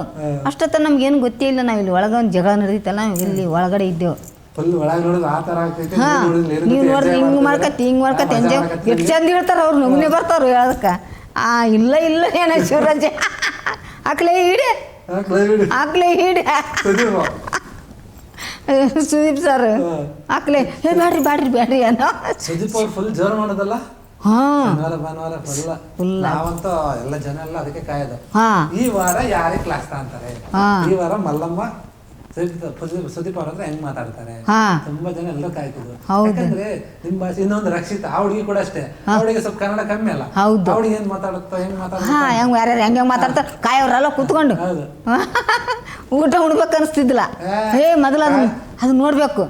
ಅಷ್ಟೊತ್ತ ನಮ್ಗೇನು ಗೊತ್ತೇ ಇಲ್ಲ. ನಾವು ಇಲ್ಲಿ ಒಳಗೆ ಒಂದು ಜಗಳ ನಡೆದಿತ್ತಲ್ಲ, ನಾವು ಇಲ್ಲಿ ಒಳಗಡೆ ಇದ್ದೆವು. ನೀವು ನೋಡ್ರಿ ಹಿಂಗೆ ಮಾಡ್ಕತ್ತಿ ಎಂಜಾಯ್ ಎಷ್ಟು ಚಂದ ಹೇಳ್ತಾರ ಅವ್ರು. ನಮೂನೆ ಬರ್ತಾವ್ರು ಹೇಳೋದಕ್ಕೆ. ಇಲ್ಲ ಏನ ಶಿವರಾಜ್ ಆಕ್ಲೇ ಹಿಡಿ ಸುದೀಪ್ ಸರ್ ಆಕ್ಲೆ ಬ್ಯಾಡ್ರಿ ಅನ್ನೋ. ಸುದೀಪ್ ಅವ್ರು ಫುಲ್ ಜೋರ್ ಮಾಡೋದಲ್ಲ. ನಾವಂತೂ ಎಲ್ಲ ಜನ ಎಲ್ಲ ಅದಕ್ಕೆ ಕಾಯೋದು. ಈ ವಾರ ಯಾರೇ ಕ್ಲಾಸ್ ಅಂತಾರೆ, ಈ ವಾರ ಮಲ್ಲಮ್ಮ ಸುದೀಪ್ ಅವ್ರ ಹತ್ರ ಹೆಂಗ್ ಮಾತಾಡ್ತಾರೆ. ತುಂಬಾ ಜನ ಎಲ್ಲ ಕಾಯ್ತಿದ್ರು. ಯಾಕಂದ್ರೆ ನಿಮ್ ಭಾಷೆ. ಇನ್ನೊಂದು ರಕ್ಷಿತ ಆ ಹುಡುಗಿ ಕೂಡ ಅಷ್ಟೇ. ಅವಳಿಗೆ ಸ್ವಲ್ಪ ಕನ್ನಡ ಕಮ್ಮಿ ಅಲ್ಲ. ಅವಳಿಗೆ ಏನ್ ಮಾತಾಡುತ್ತೋ ಹೆಂಗ್ ಮಾತಾಡ್ತಾರೆ ಕಾಯೋರೆಲ್ಲ ಕೂತ್ಕೊಂಡು ಊಟ ಉಣ್ಬೇಕು ಅನಿಸ್ತಿದ್ದಿಲ್ಲ. ಮೊದಲು ಅದು ನೋಡ್ಬೇಕು.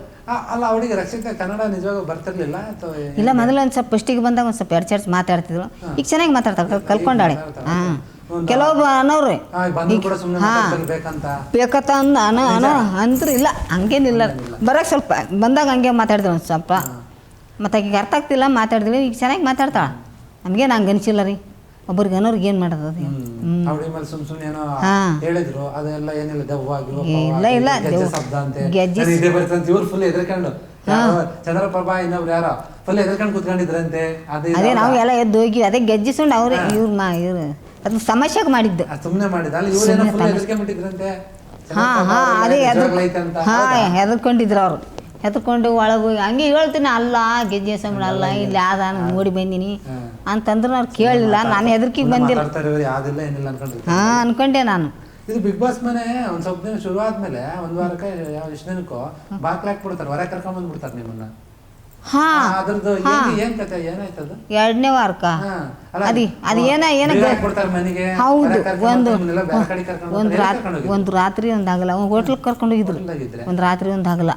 ಅಲ್ಲ ಅವಳಿಗೆ ರಕ್ಷಿತ ಕನ್ನಡ ನಿಜವಾಗ ಬರ್ತಿರ್ಲಿಲ್ಲ ಇಲ್ಲ. ಮೊದಲು ಒಂದ್ ಸ್ವಲ್ಪ ಫಸ್ಟಿಗೆ ಬಂದಾಗ ಒಂದ್ ಸ್ವಲ್ಪ ಎರಡ್ ಮಾತಾಡ್ತಿದ್ರು. ಈಗ ಚೆನ್ನಾಗಿ ಮಾತಾಡ್ತಾರೆ, ಕಲ್ಕೊಂಡಾಳೆ. ಕೆಲವೊಬ್ಬ ಅನ್ನೋರು ಬೇಕಂತ ಅಂದ್ರು ಇಲ್ಲ. ಹಂಗೇನಿಲ್ಲ. ಬರಕ್ಕೆ ಸ್ವಲ್ಪ ಬಂದಾಗ ಹಂಗೆ ಮಾತಾಡಿದ್ರು ಒಂದು ಸ್ವಲ್ಪ. ಮತ್ತು ಆಕೆಗೆ ಅರ್ಥ ಆಗ್ತಿಲ್ಲ ಮಾತಾಡಿದ್ವಿ. ಈಗ ಚೆನ್ನಾಗಿ ಮಾತಾಡ್ತಾಳ. ನಮ್ಗೇನು ಹಂಗೆ ಅನಿಸಿಲ್ಲ ರೀ. ಒಬ್ಬರಿಗೆ ಅನ್ನೋರ್ಗೆ ಏನು ಮಾಡೋದು ಅದು. ಇಲ್ಲ ಚಂದ್ರಪ್ರಭಾ ಇನ್ನೊಬ್ರು ಯಾರೋ ಫುಲ್ ಎದ್ರಕೊಂಡು ಕುತ್ಕೊಂಡಿದ್ರಂತೆ. ಅದೇ ನಾವು ಎಲ್ಲ ಎದ್ದು ಹೋಗಿ ಅದೇ ಗೆಜ್ಜಿ ಸುಂಡು ಅವ್ರೆ ಇವ್ರು ಅದು ಸಮಸ್ಯೆಗೆ ಮಾಡಿದ್ದು. ಸುಮ್ಮನೆ ಮಾಡಿದ ಅಲ್ಲಿ ಇವರೇನೋ ಫುಲ್ ಹೆದರಿಕೆ ಬಿಟ್ಟಿದ್ರಂತೆ. ಅದೇ ಹೆದರ್ಕೊಂಡಿದ್ರು ಅವರು. ಹೆದರ್ಕೊಂಡು ಒಳಗೆ ಹೋಗಿ ಹಂಗೆ ಹೇಳ್ತೀನಿ, ಅಲ್ಲ ಗೆಜ್ಜೆ ಸಂಬಳ ಅಲ್ಲ ಇಲ್ಲಿ ಆದ ನೋಡಿ ಬಂದೀನಿ ಅಂತಂದ್ರೆ ಅವ್ರು ಕೇಳಲಿಲ್ಲ. ನಾನು ಹೆದರ್ಕಿಗೆ ಬಂದಿಲ್ಲ. ಅನ್ಕೊಂಡೆ ನಾನು. ಇದು ಬಿಗ್ ಬಾಸ್ ಮನೆ ಒಂದ್ ಸ್ವಲ್ಪ ದಿನ ಶುರು ಆದ್ಮೇಲೆ ಒಂದ್ ವಾರಕ್ಕೆ ಯಾವ ಎಷ್ಟು ದಿನಕ್ಕೂ ಬಾಕ್ಲ ಹಾಕ್ಬಿಡ್ತಾರೆ, ಹೊರ ಕರ್ಕೊಂಡ್ ಬಂದ್ಬಿಡ್ತಾರೆ ನಿಮ್ಮನ್ನ. ಅದ್ರದ್ದು ಏನ್ ಕತೆ ಏನಾಯ್ತದ? 2ನೇ ವಾರಕ್ಕ ಅದು ಮನೆಗೆ. ಹೌದು, ಒಂದು ರಾತ್ರಿ ಒಂದು ಆಗಲ್ಲ ಹೋಟ್ಲ್ ಕರ್ಕೊಂಡು ಹೋಗಿದ್ರು. ಒಂದು ರಾತ್ರಿ ಒಂದು ಆಗಲ್ಲ.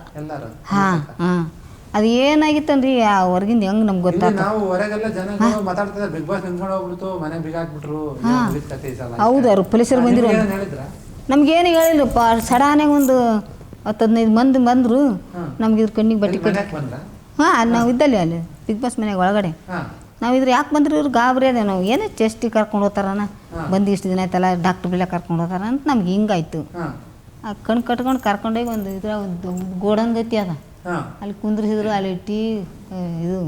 ಅದು ಏನಾಗಿತ್ತನ್ರಿ ಹೊರಗಿಂದ ಹೆಂಗ್ ನಮ್ಗೆ ಗೊತ್ತಾಗ. ನಾವು ಹೊರಗೆಲ್ಲ ಜನ ಮಾತಾಡ್ತಿದ್ದಾರೆ ಬಿಗ್ ಬಾಸ್ ನಿಂತ್ಕೊಂಡು ಹೋಗ್ಬಿಡ್ತು ಮನೆ ಬಿಗ ಹಾಕ್ಬಿಟ್ರು. ಹೌದು, ಅವ್ರು ಪೊಲೀಸರು ಬಂದಿರು. ನಮ್ಗೇನು ಹೇಳಿಲ್ಲಪ್ಪ. ಸಡನ್ನಾಗಿ ಒಂದು 10-15 ಮಂದಿ ಬಂದ್ರು. ನಮ್ಗೆ ಇದ್ರ ಕಣ್ಣಿಗೆ ಬಟ್ಟೆ ಕಟ್ಟಿ ನಾವು ಇದ್ದಲ್ಲಿ ಅಲ್ಲಿ ಬಿಗ್ ಬಾಸ್ ಮನೆಗೆ ಒಳಗಡೆ ನಾವು ಇದ್ರೆ ಯಾಕೆ ಬಂದ್ರು ಇವ್ರು ಗಾಬರಿ ಅದೇ. ನಾವು ಏನೇ ಚೆಸ್ಟಿಗೆ ಕರ್ಕೊಂಡು ಹೋಗ್ತಾರನ ಬಂದು ಇಷ್ಟು ದಿನ ಆಯ್ತಲ್ಲ ಡಾಕ್ಟ್ರ್ ಬೆಲೆ ಕರ್ಕೊಂಡು ಹೋಗ್ತಾರ ಅಂತ ನಮ್ಗೆ ಹಿಂಗಾಯ್ತು. ಆ ಕಣ್ಣು ಕಟ್ಕೊಂಡು ಕರ್ಕೊಂಡೋಗಿ ಒಂದು ಇದ್ರ ಒಂದು ಗೋಡನ್ ಗತಿ ಅದ, ಅಲ್ಲಿ ಕುಂದ್ರಿಸಿದ್ರು. ಅಲ್ಲಿ ಟೀ ಇದು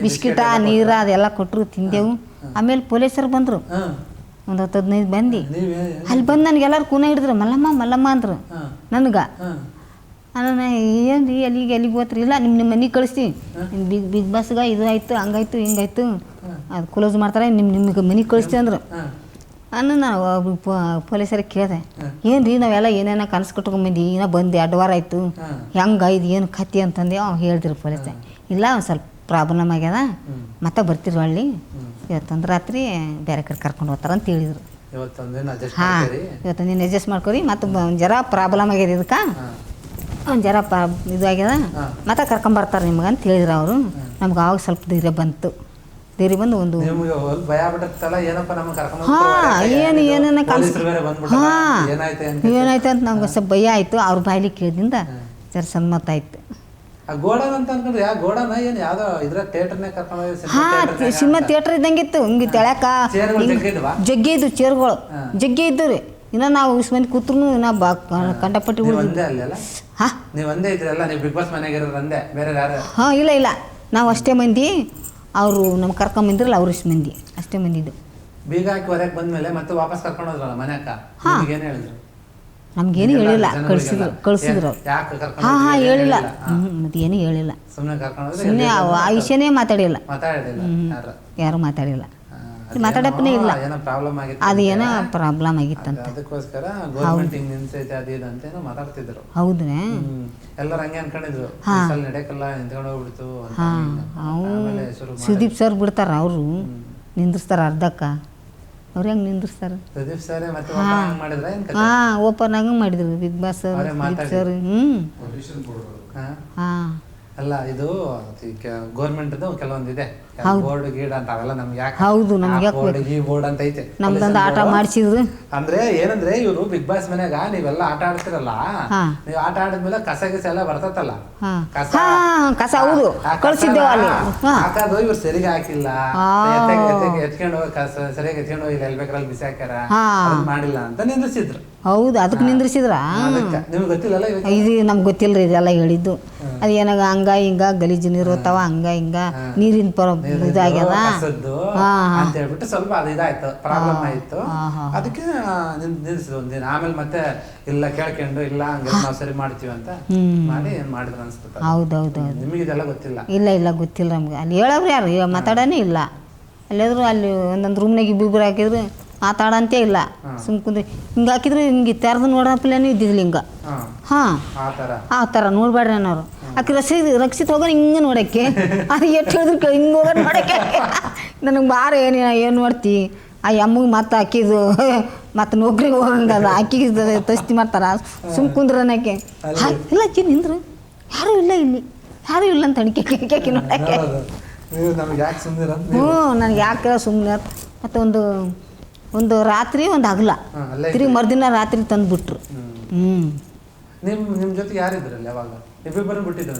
ಬಿಸ್ಕಿಟ ನೀರು ಅದೆಲ್ಲ ಕೊಟ್ಟರು, ತಿಂದೆವು. ಆಮೇಲೆ ಪೊಲೀಸರು ಬಂದರು ಒಂದು 10-15 ಮಂದಿ. ಅಲ್ಲಿ ಬಂದು ನನಗೆಲ್ಲರೂ ಕೂನ ಹಿಡಿದ್ರು, ಮಲ್ಲಮ್ಮ ಮಲ್ಲಮ್ಮ ಅಂದರು ನನಗೆ. ನಾನು ಏನು ರೀ ಎಲ್ಲಿಗೆ ಹೋತ್ರಿ? ಇಲ್ಲ ನಿಮ್ಮ ಮನೆಗೆ ಕಳಿಸ್ತೀವಿ, ಬಿಗ್ ಬಾಸ್ಗೆ ಇದು ಆಯಿತು ಹಂಗಾಯ್ತು ಹಿಂಗಾಯ್ತು ಅದು ಕ್ಲೋಸ್ ಮಾಡ್ತಾರೆ, ನಿಮಗೆ ಮನೆಗೆ ಕಳಿಸ್ತೀವಿ ಅಂದರು. ನಾನು ಪೊಲೀಸರಿಗೆ ಕೇಳಿದೆ, ಏನು ರೀ ನಾವೆಲ್ಲ ಏನೇನೋ ಕನಸು ಕಟ್ಕೊಂಬಂದು ಏನೋ ಬಂದು 2 ವಾರ ಆಯಿತು, ಹೆಂಗಾಯ್ತು ಏನು ಕತ್ತಿ ಅಂತಂದು ಹೇಳಿದ್ರು ಪೊಲೀಸ. ಇಲ್ಲ ಒಂದು ಸ್ವಲ್ಪ ಪ್ರಾಬ್ಲಮ್ ಆಗ್ಯದ, ಮತ್ತೆ ಬರ್ತಿರು ಹಳ್ಳಿ, ಇವತ್ತೊಂದು ರಾತ್ರಿ ಬೇರೆ ಕಡೆ ಕರ್ಕೊಂಡು ಹೋಗ್ತಾರ ಅಂತ ಹೇಳಿದರು. ಇವತ್ತೊಂದಿನ ಅಡ್ಜಸ್ಟ್ ಮಾಡ್ಕೊರಿ, ಮತ್ತು ಜರ ಪ್ರಾಬ್ಲಮ್ ಆಗ್ಯದ ಇದಕ್ಕೆ, ಒಂದು ಜರ ಇದು ಆಗ್ಯದ, ಮತ್ತೆ ಕರ್ಕೊಂಬರ್ತಾರೆ ನಿಮ್ಗೆ ಅಂತ ಹೇಳಿದ್ರು ಅವರು. ನಮ್ಗೆ ಆವಾಗ ಸ್ವಲ್ಪ ಧೈರ್ಯ ಬಂತು. ಧೈರ್ಯ ಬಂದು ಒಂದು ಏನೇನ ಏನಾಯ್ತು ಅಂತ ನಮ್ಗೆ ಸ್ವಲ್ಪ ಭಯ ಆಯಿತು. ಅವ್ರ ಬಾಯ್ಲಿ ಕೇಳಿದಿಂದ ಜರ ಸಮ್ಮತ ಆಯ್ತು. ಸಿನಿಮಾ ಥಿಯೇಟರ್ ಇದ್ದಂಗಿತ್ತು. ಹಿಂಗೆ ತೆಳಕ ಜಗ್ಗೆ ಇದ್ದು ಚೇರ್ಗಳು ಜಗ್ಗೆ ಇದ್ದು ರೀ. ಇನ್ನು ನಾವು ಇಷ್ಟು ಮಂದಿ ಕೂತ್ರು ನಾ ಕಂಡಪಟ್ಟಿ ಹಾಂ ಇಲ್ಲ ನಾವು ಅಷ್ಟೇ ಮಂದಿ. ಅವರು ನಮ್ಗೆ ಕರ್ಕೊಂಬಂದಿರಲ್ಲ, ಅವ್ರು ಇಷ್ಟು ಮಂದಿ ಅಷ್ಟೇ ಮಂದಿದ್ದು. ಬೀಗ ಹಾಕಿ ಹೊರಗೆ ಬಂದ್ಮೇಲೆ ಮತ್ತೆ ವಾಪಸ್ ಕರ್ಕೊಂಡು ಹೋದ್ರಲ್ಲ ಮನೆಯಕ್ಕ, ಏನು ಹೇಳಿದ್ರು? ನಮಗೇನು ಹೇಳಿಲ್ಲ, ಕಳಿಸಿದ್ರು. ಹಾಂ ಹೇಳಿಲ್ಲ, ಮತ್ತೆ ಏನು ಹೇಳಿಲ್ಲ. ಸುಮ್ಮನೆ ಆ ವಿಷಯನೇ ಮಾತಾಡಿಲ್ಲ, ಯಾರು ಮಾತಾಡಿಲ್ಲ, ಮಾತಾಡಪ್ಪನೇ ಇಲ್ಲ. ಅದೇನೋ ಪ್ರಾಬ್ಲಮ್ ಆಗಿತ್ತಂತ, ಅದಕ್ಕೋಸ್ಕರ ಗೌರ್ಮೆಂಟ್ ಹಿಂಗ್ ನಿಲ್ಸೈತೆ ಅದು ಇದು ಅಂತ ಏನೋ ಮಾತಾಡ್ತಿದ್ರು. ಹೌದ್ರಾ? ಎಲ್ಲರೂ ಹಂಗೆ ಅನ್ಕೊಂಡಿದ್ರು, ನಡೆಯಕ್ಕಲ್ಲ ನಿಂತ್ಕೊಂಡು ಹೋಗ್ಬಿಡ್ತು. ಸುದೀಪ್ ಸರ್ ಬಿಡ್ತಾರ, ಅವರು ನಿಂದಿರ್ಸ್ತಾರ ಅರ್ಧಕ್ಕ. ಅವ್ರು ಹೆಂಗೆ ನಿಂದಿರ್ಸ್ತಾರ? ಸುದೀಪ್ ಸರ್ ಓಪನ್ ಆಗಿ ಮಾಡಿದ್ರು ಬಿಗ್ ಬಾಸ್ ಸರ್. ಅಲ್ಲ ಇದು ಗೌರ್ಮೆಂಟ್ ಕೆಲವೊಂದು ಇದೆ, ಬೋರ್ಡ್ ಗೀಡ್ ಅಂತ ಅವೆಲ್ಲ ನಮ್ಗೆ ಯಾಕೆ? ಹೌದು, ನಮ್ಗೆ ಈ ಬೋರ್ಡ್ ಅಂತ ಐತೆ. ನಮ್ದೊಂದು ಆಟ ಮಾಡಿಸಿದ್ರು. ಅಂದ್ರೆ ಏನಂದ್ರೆ ಇವರು ಬಿಗ್ ಬಾಸ್ ಮನ್ಯಾಗ ನೀವೆಲ್ಲ ಆಟ ಆಡ್ತಿರಲ್ಲ, ನೀವು ಆಟ ಆಡಿದ್ಮೇಲೆ ಕಸ ಗಿಸ ಎಲ್ಲ ಬರ್ತತ್ತಲ್ಲ, ಕಸ ಹೌದು ಕಳ್ಸಿದ್ದೇವೆ ಹಾಕೋದು ಇವ್ರು ಸರಿಗೆ ಹಾಕಿಲ್ಲ, ಎತ್ಕೊಂಡು ಹೋಗಿ ಕಸ ಸರಿಯಾಗಿ ಎತ್ಕೊಂಡು ಹೋಗಿಲ್ಲ, ಎಲ್ಲಿ ಬೇಕಾರಲ್ಲಿ ಬಿಸಿ ಹಾಕ್ಯಾರ, ಮಾಡಿಲ್ಲ ಅಂತ ನಿಂದಿಸಿದ್ರು. ಹೌದು, ಅದಕ್ಕೆ ನಿಂದ್ರಿಸಿದ್ರ? ನಿಮ್ಗೆ ಗೊತ್ತಿಲ್ಲಲ್ಲ ಇದು ನಮ್ಗೆ ಗೊತ್ತಿಲ್ಲರಿ, ಇದೆಲ್ಲ ಹೇಳಿದ್ದು. ಅದು ಏನಾಗ ಹಂಗ ಹಿಂಗ ಗಲೀಜು ನೀರು ಹೋಗ್ತಾವ, ಹಂಗ ಹಿಂಗ ನೀರಿನ ಇದಾಗ್ಯದ ಅಂತ ಹೇಳ್ಬಿಟ್ಟು ಸ್ವಲ್ಪ ಅದು ಇದಾಯ್ತು, ಪ್ರಾಬ್ಲಮ್ ಆಯ್ತು. ಅದಕ್ಕೆ ನಿಲ್ಸಿದ್ ಒಂದಿನ. ಆಮೇಲೆ ಮತ್ತೆ ಇಲ್ಲ ಕೇಳ್ಕೊಂಡು ಇಲ್ಲ ಹಂಗೆ ನಾವು ಸರಿ ಮಾಡ್ತೀವಿ ಅಂತ ಮಾಡಿ ಏನ್ ಮಾಡಿದ್ರು ಅನ್ಸ್ಬಿಟ್ಟು. ಹೌದೌದು, ನಿಮಗೆ ಇದೆಲ್ಲ ಗೊತ್ತಿಲ್ಲ? ಇಲ್ಲ ಗೊತ್ತಿಲ್ಲ ನಮ್ಗೆ. ಅಲ್ಲಿ ಹೇಳವ್ರು ಯಾರು ಮಾತಾಡೋನೇ ಇಲ್ಲ. ಅಲ್ಲಾದ್ರು ಅಲ್ಲಿ ಒಂದೊಂದು ರೂಮ್ನಾಗ ಇಬ್ಬಿಬ್ರು ಹಾಕಿದ್ರು ಮಾತಾಡಂತೇ ಇಲ್ಲ. ಸುಮ್ ಕುಂದ್ರಿ ಹಿಂಗೆ ಹಾಕಿದ್ರು ಹಿಂಗೆ ತೆರೆದು ನೋಡಪ್ಲೇನೂ ಇದ್ದಿದ್ಲಿ ಹಿಂಗೆ. ಹಾಂ ಆ ಥರ ನೋಡ್ಬೇಡ್ರಿ ಅನ್ನೋರು. ಆಕೆ ರಕ್ಷಿತ ಹೋಗೋಣ ಹಿಂಗೆ ನೋಡೋಕ್ಕೆ, ಅದು ಎಷ್ಟು ಹೇಳಿದ್ರು ಹಿಂಗೆ ಹೋಗೋಣ ನೋಡೋಕ್ಕೆ. ನನಗೆ ಬಾರ ಏನು ಮಾಡ್ತಿ ಆ ಅಮ್ಮಗೆ ಮತ್ತೆ ಹಾಕಿದ್ದು ಮತ್ತು ನೌಕರಿಗೆ ಹೋಗಂಗದ ಆಕಿಗೆ ತಸ್ತಿ ಮಾಡ್ತಾರ. ಸುಮ್ ಕುಂದ್ರನಕ್ಕೆ ಇಲ್ಲ ಅಕ್ಕಿ ನಿಂದ್ರು, ಯಾರೂ ಇಲ್ಲ ಇಲ್ಲಿ, ಯಾರೂ ಇಲ್ಲ ಅಂತ ಅಣಿಕೆ ನೋಡೋಕ್ಕೆ. ನನಗೆ ಯಾಕೆ ಸುಮ್ಮನೆ. ಮತ್ತು ಒಂದು ರಾತ್ರಿ ಒಂದು ಹಗಲ ತಿರುಗಿ ಮರುದಿನ ರಾತ್ರಿ ತಂದುಬಿಟ್ರು. ನಿಮ್ಮ ಜೊತೆ ಯಾರಿದ್ರಲ್ಲ ಯಾವಾಗ?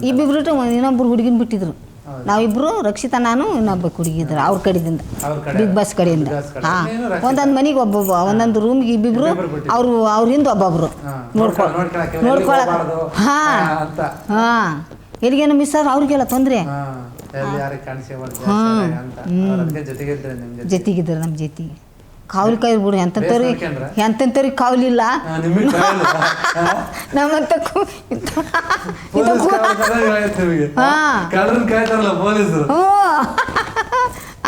ಇಬ್ಬಿಬ್ರು ಇನ್ನೊಬ್ರು ಹುಡುಗಿನ ಬಿಟ್ಟಿದ್ರು. ನಾವಿಬ್ರು ರಕ್ಷಿತಾ ನಾನು ಇನ್ನೊಬ್ಬ ಹುಡುಗಿದ್ರು ಅವ್ರ ಕಡೆಯಿಂದ, ಬಿಗ್ ಬಾಸ್ ಕಡೆಯಿಂದ. ಹಾಂ, ಒಂದೊಂದು ಮನೆಗೆ ಒಬ್ಬೊಬ್ಬ, ಒಂದೊಂದು ರೂಮ್ಗೆ ಇಬ್ಬಿಬ್ರು, ಅವ್ರಿಂದ ಒಬ್ಬೊಬ್ರು ನೋಡ್ಕೊಳಕ್. ಹಾಂ ಎಲ್ಲಿಗೇನು ಮಿಸ್ ಆದ್ರೆ ಅವ್ರಿಗೆಲ್ಲ ತೊಂದರೆ. ಜೊತೆಗಿದ್ರು ನಮ್ಮ ಜೊತೆಗೆ. ಕಾವಲಿ ಕಾಯಿ ಬಿಡು ಎಂತೆಂಥವ್ರಿಗೆ ಕಾವಲಿಲ್ಲ ನಮ್ಮಂತ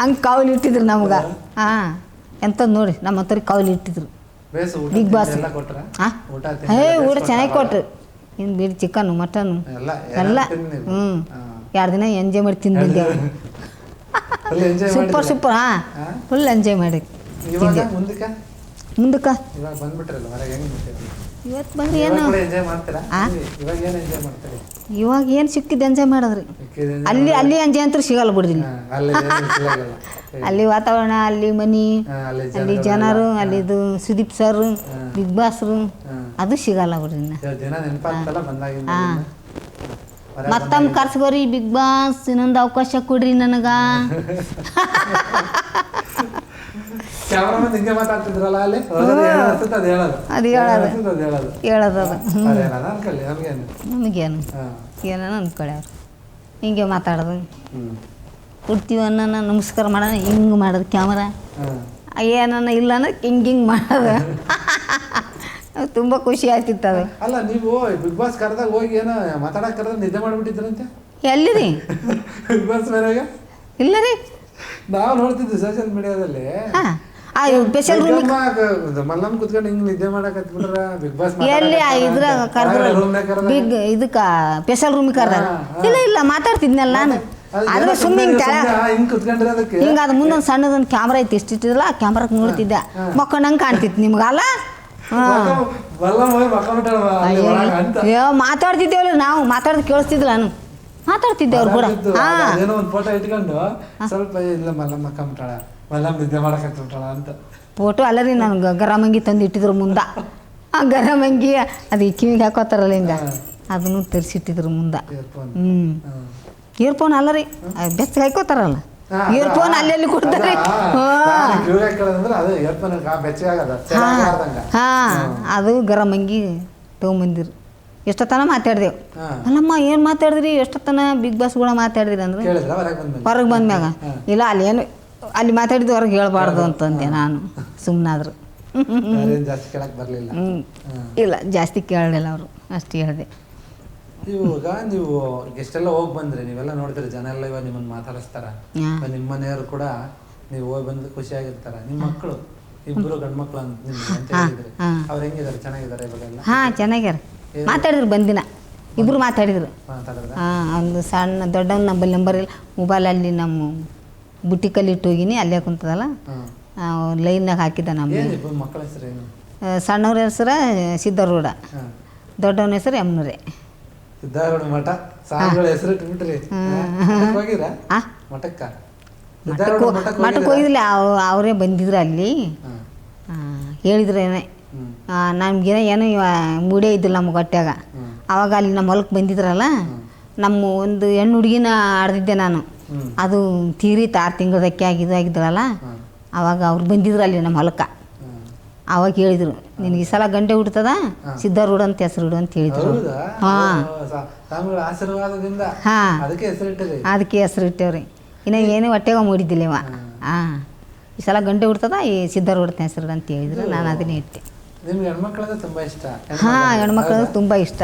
ಹಂಗೆ ಕಾವಲಿ ಇಟ್ಟಿದ್ರು ನಮ್ಗೆ ಹಾಂ ಎಂಥದ್ದು ನೋಡಿ ನಮ್ಮಂಥವ್ರಿಗೆ ಕಾವಲಿ ಇಟ್ಟಿದ್ರು ಬಿಗ್ ಬಾಸ್ ಊಟ ಚೆನ್ನಾಗಿ ಕೊಟ್ರು ಇನ್ನು ಬಿಡಿ ಚಿಕನ್ನು ಮಟನ್ನು ಎಲ್ಲ 2 ದಿನ ಎಂಜಾಯ್ ಮಾಡಿ ತಿಂದು ಬಂದೇವು ಸೂಪರ್ ಹಾಂ ಫುಲ್ ಎಂಜಾಯ್ ಮಾಡಿ ಮುಂದಕ್ಕೆ ಇವತ್ತು ಬಂದು ಏನು ಇವಾಗ ಏನು ಸಿಕ್ಕಿದ್ದು ಎಂಜಾಯ್ ಮಾಡೋದ್ರಿ ಅಲ್ಲಿ ಎಂಜಾಯ್ ಅಂತೂ ಸಿಗಲ್ಲ ಬಿಡ್ರಿ ಅಲ್ಲಿ ವಾತಾವರಣ ಅಲ್ಲಿ ಮನಿ ಅಲ್ಲಿ ಜನರು ಅಲ್ಲಿದು ಸುದೀಪ್ ಸರ್ ಬಿಗ್ ಬಾಸ್ರು ಅದು ಸಿಗಲ್ಲ ಬಿಡ್ರಿ ಹಾಂ ಮತ್ತೊಮ್ಮೆ ಕರ್ಸ್ಕೋರಿ ಬಿಗ್ ಬಾಸ್ ಇನ್ನೊಂದು ಅವಕಾಶ ಕೊಡ್ರಿ ನನಗ ಅದು ಹೇಳೋದು ನಮಗೇನು ಏನೋ ಅನ್ಕೊಳ್ಳ್ಯಾರ ಹಿಂಗೆ ಮಾತಾಡೋದು ಕೊಡ್ತೀವಿ ಅನ್ನೋ ನಮಸ್ಕಾರ ಮಾಡೋಣ ಹಿಂಗೆ ಮಾಡೋದು ಕ್ಯಾಮರಾ ಏನನ್ನ ಇಲ್ಲ ಅನ್ನೋ ಹಿಂಗೆ ಮಾಡೋದು ತುಂಬ ಖುಷಿ ಆಗ್ತಿತ್ತು ಅದು. ಅಲ್ಲ ನೀವು ಬಿಗ್ ಬಾಸ್ ಕರೆದಾಗ ಹೋಗಿ ಏನೋ ಮಾತಾಡಕ್ಕೆ ಕರೆದಾಗ ನಿದ್ದೆ ಮಾಡಿಬಿಟ್ಟಿದ್ರಂತೆ ಎಲ್ಲಿ ರೀ ಬಿಗ್ ಬಾಸ್ ಮನೆಯಾಗ? ಇಲ್ಲ ರೀ ನಾವು ನೋಡ್ತಿದ್ವಿ ಸೋಷಿಯಲ್ ಮೀಡಿಯಾದಲ್ಲಿ ಸ್ಪೆಷಲ್ ರೂಮ್ ಮಲ್ಲಮ್ಮ ಕುತ್ಕೊಂಡು ಹಿಂಗೆ ನಿದ್ದೆ ಮಾಡಕತ್ಬಿಟ್ರ ಬಿಗ್ ಬಾಸ್ ಎಲ್ಲಿ ಇದ್ರ ಬಿಗ್ ಇದಕ್ಕ ಸ್ಪೆಷಲ್ ರೂಮಿಗೆ ಕರೆದಾಗ ಇಲ್ಲ ಮಾತಾಡ್ತಿದ್ನಲ್ಲ ನಾನು ಆದ್ರೆ ಸುಮ್ಮನೆ ಹಿಂಗೆ ಅದು ಮುಂದೊಂದು ಸಣ್ಣದೊಂದು ಕ್ಯಾಮ್ರಾ ಐತಿ ಇಷ್ಟಿಟ್ಟಿದ್ರಲ್ಲ ಆ ಕ್ಯಾಮ್ರಾಕ್ಕೆ ನೋಡ್ತಿದ್ದೆ ಮಕ್ಕಳಂಗೆ ಕಾಣ್ತಿತ್ತು ನಿಮ್ಗಲ್ಲ ಮಾತಾಡ್ತಿದ್ದೇವಲ್ಲ ನಾವು ಮಾತಾಡೋದು ಕೇಳಿಸ್ತಿದ್ದಿಲ್ಲ ನಾನು ಮಾತಾಡ್ತಿದ್ದೆ ಅವ್ರು ಕೂಡ ಏನೋ ಒಂದು ಫೋಟೋ ಇಟ್ಕೊಂಡು ಸ್ವಲ್ಪ ಇಲ್ಲ ಮಲ್ಲಮ್ಮ ಕಮ್ಟಾಳ ಮಲ್ಲಮ್ಮ ನಿದ್ದೆ ಮಾಡಕತ್ತಾಳ ಅಂತ ಫೋಟೋ ಅಲ್ಲ ರೀ ನಾನು ಗರಮಂಗಿ ತಂದು ಇಟ್ಟಿದ್ರು ಮುಂದೆ ಆ ಗರಮಂಗಿ ಅದು ಕಿವಿಗೆ ಹಾಕೋತಾರಲ್ಲ ಹಿಂಗೆ ಅದನ್ನು ತರಿಸಿಟ್ಟಿದ್ರು ಮುಂದೆ ಇಯರ್ಫೋನ್ ಅಲ್ಲ ರೀ ಬೆಚ್ಚ ಹಾಕೋತಾರಲ್ಲ ಇಯರ್ಫೋನ್ ಅಲ್ಲೆಲ್ಲಿ ಕೊಡ್ತಾರೆ ಹಾಂ ಅದು ಗರಮಂಗಿ ತೊಗೊಂಬಂದಿರು ಎಷ್ಟೊತ್ತನ ಮಾತಾಡ್ದೇವು ಅಲ್ಲಮ್ಮ ಏನು ಮಾತಾಡಿದ್ರಿ ಎಷ್ಟೊತ್ತನ ಬಿಗ್ ಬಾಸ್ ಕೂಡ ಮಾತಾಡಿದ್ರಿ ಅಂದ್ರೆ ಹೊರಗೆ ಬಂದ್ಮ್ಯಾಗ ಇಲ್ಲ ಅಲ್ಲೇನು ಅಲ್ಲಿ ಮಾತಾಡಿದ್ದು ಹೊರಗೆ ಹೇಳ್ಬಾರ್ದು ಅಂತಂದೆ ನಾನು ಸುಮ್ಮನಾದ್ರು ಇಲ್ಲ ಜಾಸ್ತಿ ಕೇಳಲಿಲ್ಲ ಅವರು ಅಷ್ಟು ಹೇಳಿದೆ. ಇವಾಗ ನೀವು ಎಷ್ಟೆಲ್ಲ ಹೋಗಿ ಬಂದ್ರಿ ನೀವೆಲ್ಲ ನೋಡಿದ್ರಿ ಜನ ಎಲ್ಲ ಇವಾಗ ನಿಮ್ಮನ್ನ ಮಾತಾಡಿಸ್ತಾರ ನಿಮ್ಮ ಮನೆಯವರು ಕೂಡ ನೀವು ಹೋಗಿ ಬಂದು ಖುಷಿಯಾಗಿರ್ತಾರ. ನಿಮ್ಮ ಮಕ್ಕಳು ಇಬ್ರು ಗಂಡು ಮಕ್ಳು ಅಂತ ಹೇಳಿದ್ರಿ ಅವ್ರು ಹೆಂಗಿದಾರೆ? ಚೆನ್ನಾಗಿದ್ದಾರೆ ಇವಾಗೆಲ್ಲ? ಹಾಂ ಚೆನ್ನಾಗ್ಯಾರ. ಮಾತಾಡಿದ್ರು ಬಂದಿನ ಇಬ್ರು ಮಾತಾಡಿದ್ರು. ಒಂದು ಸಣ್ಣ ದೊಡ್ಡವನ್ನ ನಂಬಲ್ಲಿ ನಂಬರ್ ಇಲ್ಲ ಮೊಬೈಲಲ್ಲಿ ನಮ್ಮ ಬುಟ್ಟಿಕಲ್ಲಿ ಇಟ್ಟು ಹೋಗಿನಿ ಅಲ್ಲೇ ಕುಂತದಲ್ಲ ಲೈನ್ನಾಗ ಹಾಕಿದ್ದ ನಮ್ಮ ಮಕ್ಕಳ ಹೆಸರು ಏನು? ಸಣ್ಣವ್ರ ಹೆಸರು ಸಿದ್ದರೂಢ, ದೊಡ್ಡವನ ಹೆಸರು ಯಮನೂರೇ. ಸಿದ್ದಾರೂಢ ಮಠ ಸಾಂಗಳ ಹೆಸರು ಇಟ್ಬಿಟ್ರಿ. ಮಠಕ್ಕೆ ಹೋಗಿದ್ದಿಲ್ಲ, ಅವರೇ ಬಂದಿದ್ರು ಅಲ್ಲಿ ಹೇಳಿದ್ರೇನೆ ನಮ್ಗೇನೋ ಏನೋ ಮೂಡೇ ಇದ್ದಿಲ್ಲ ನಮ್ಗೆ ಹೊಟ್ಯಾಗ. ಅವಾಗ ಅಲ್ಲಿ ನಮ್ಮ ಹೊಲಕ್ಕೆ ಬಂದಿದ್ರಲ್ಲ, ನಮ್ಮ ಒಂದು ಹೆಣ್ಣು ಹುಡುಗಿನ ಆಡ್ದಿದ್ದೆ ನಾನು. ಅದು ತೀರಿ 6 ತಿಂಗಳದಕ್ಕೆ ಆಗಿದ್ರಲ್ಲ, ಅವಾಗ ಅವ್ರು ಬಂದಿದ್ರು ಅಲ್ಲಿ ನಮ್ಮ ಹೊಲಕ್ಕೆ. ಅವಾಗ ಹೇಳಿದ್ರು ನಿನಗೆ ಈ ಸಲ ಗಂಟೆ ಹುಡ್ತದ ಸಿದ್ದಾರೂಢ ಅಂತ ಹೆಸರು ಇಡು ಅಂತ ಹೇಳಿದ್ರು. ಹಾಂ ಅದಕ್ಕೆ ಹೆಸರು ಇಟ್ಟೇವ್ರಿ. ಇನ್ನು ಏನು ಹೊಟ್ಟೆಗ ಮೂಡಿದ್ದಿಲ್ಲ ಇವ. ಹಾಂ ಈ ಸಲ ಗಂಟೆ ಹುಡ್ತದ ಈ ಸಿದ್ದಾರೂಢ ಹೆಸರು ಇಡು ಅಂತ ಹೇಳಿದ್ರು. ನಾನು ಅದನ್ನೇ ಇಟ್ಟೆ. ಹಾಂ ಹೆಣ್ಮಕ್ಳು ತುಂಬ ಇಷ್ಟ.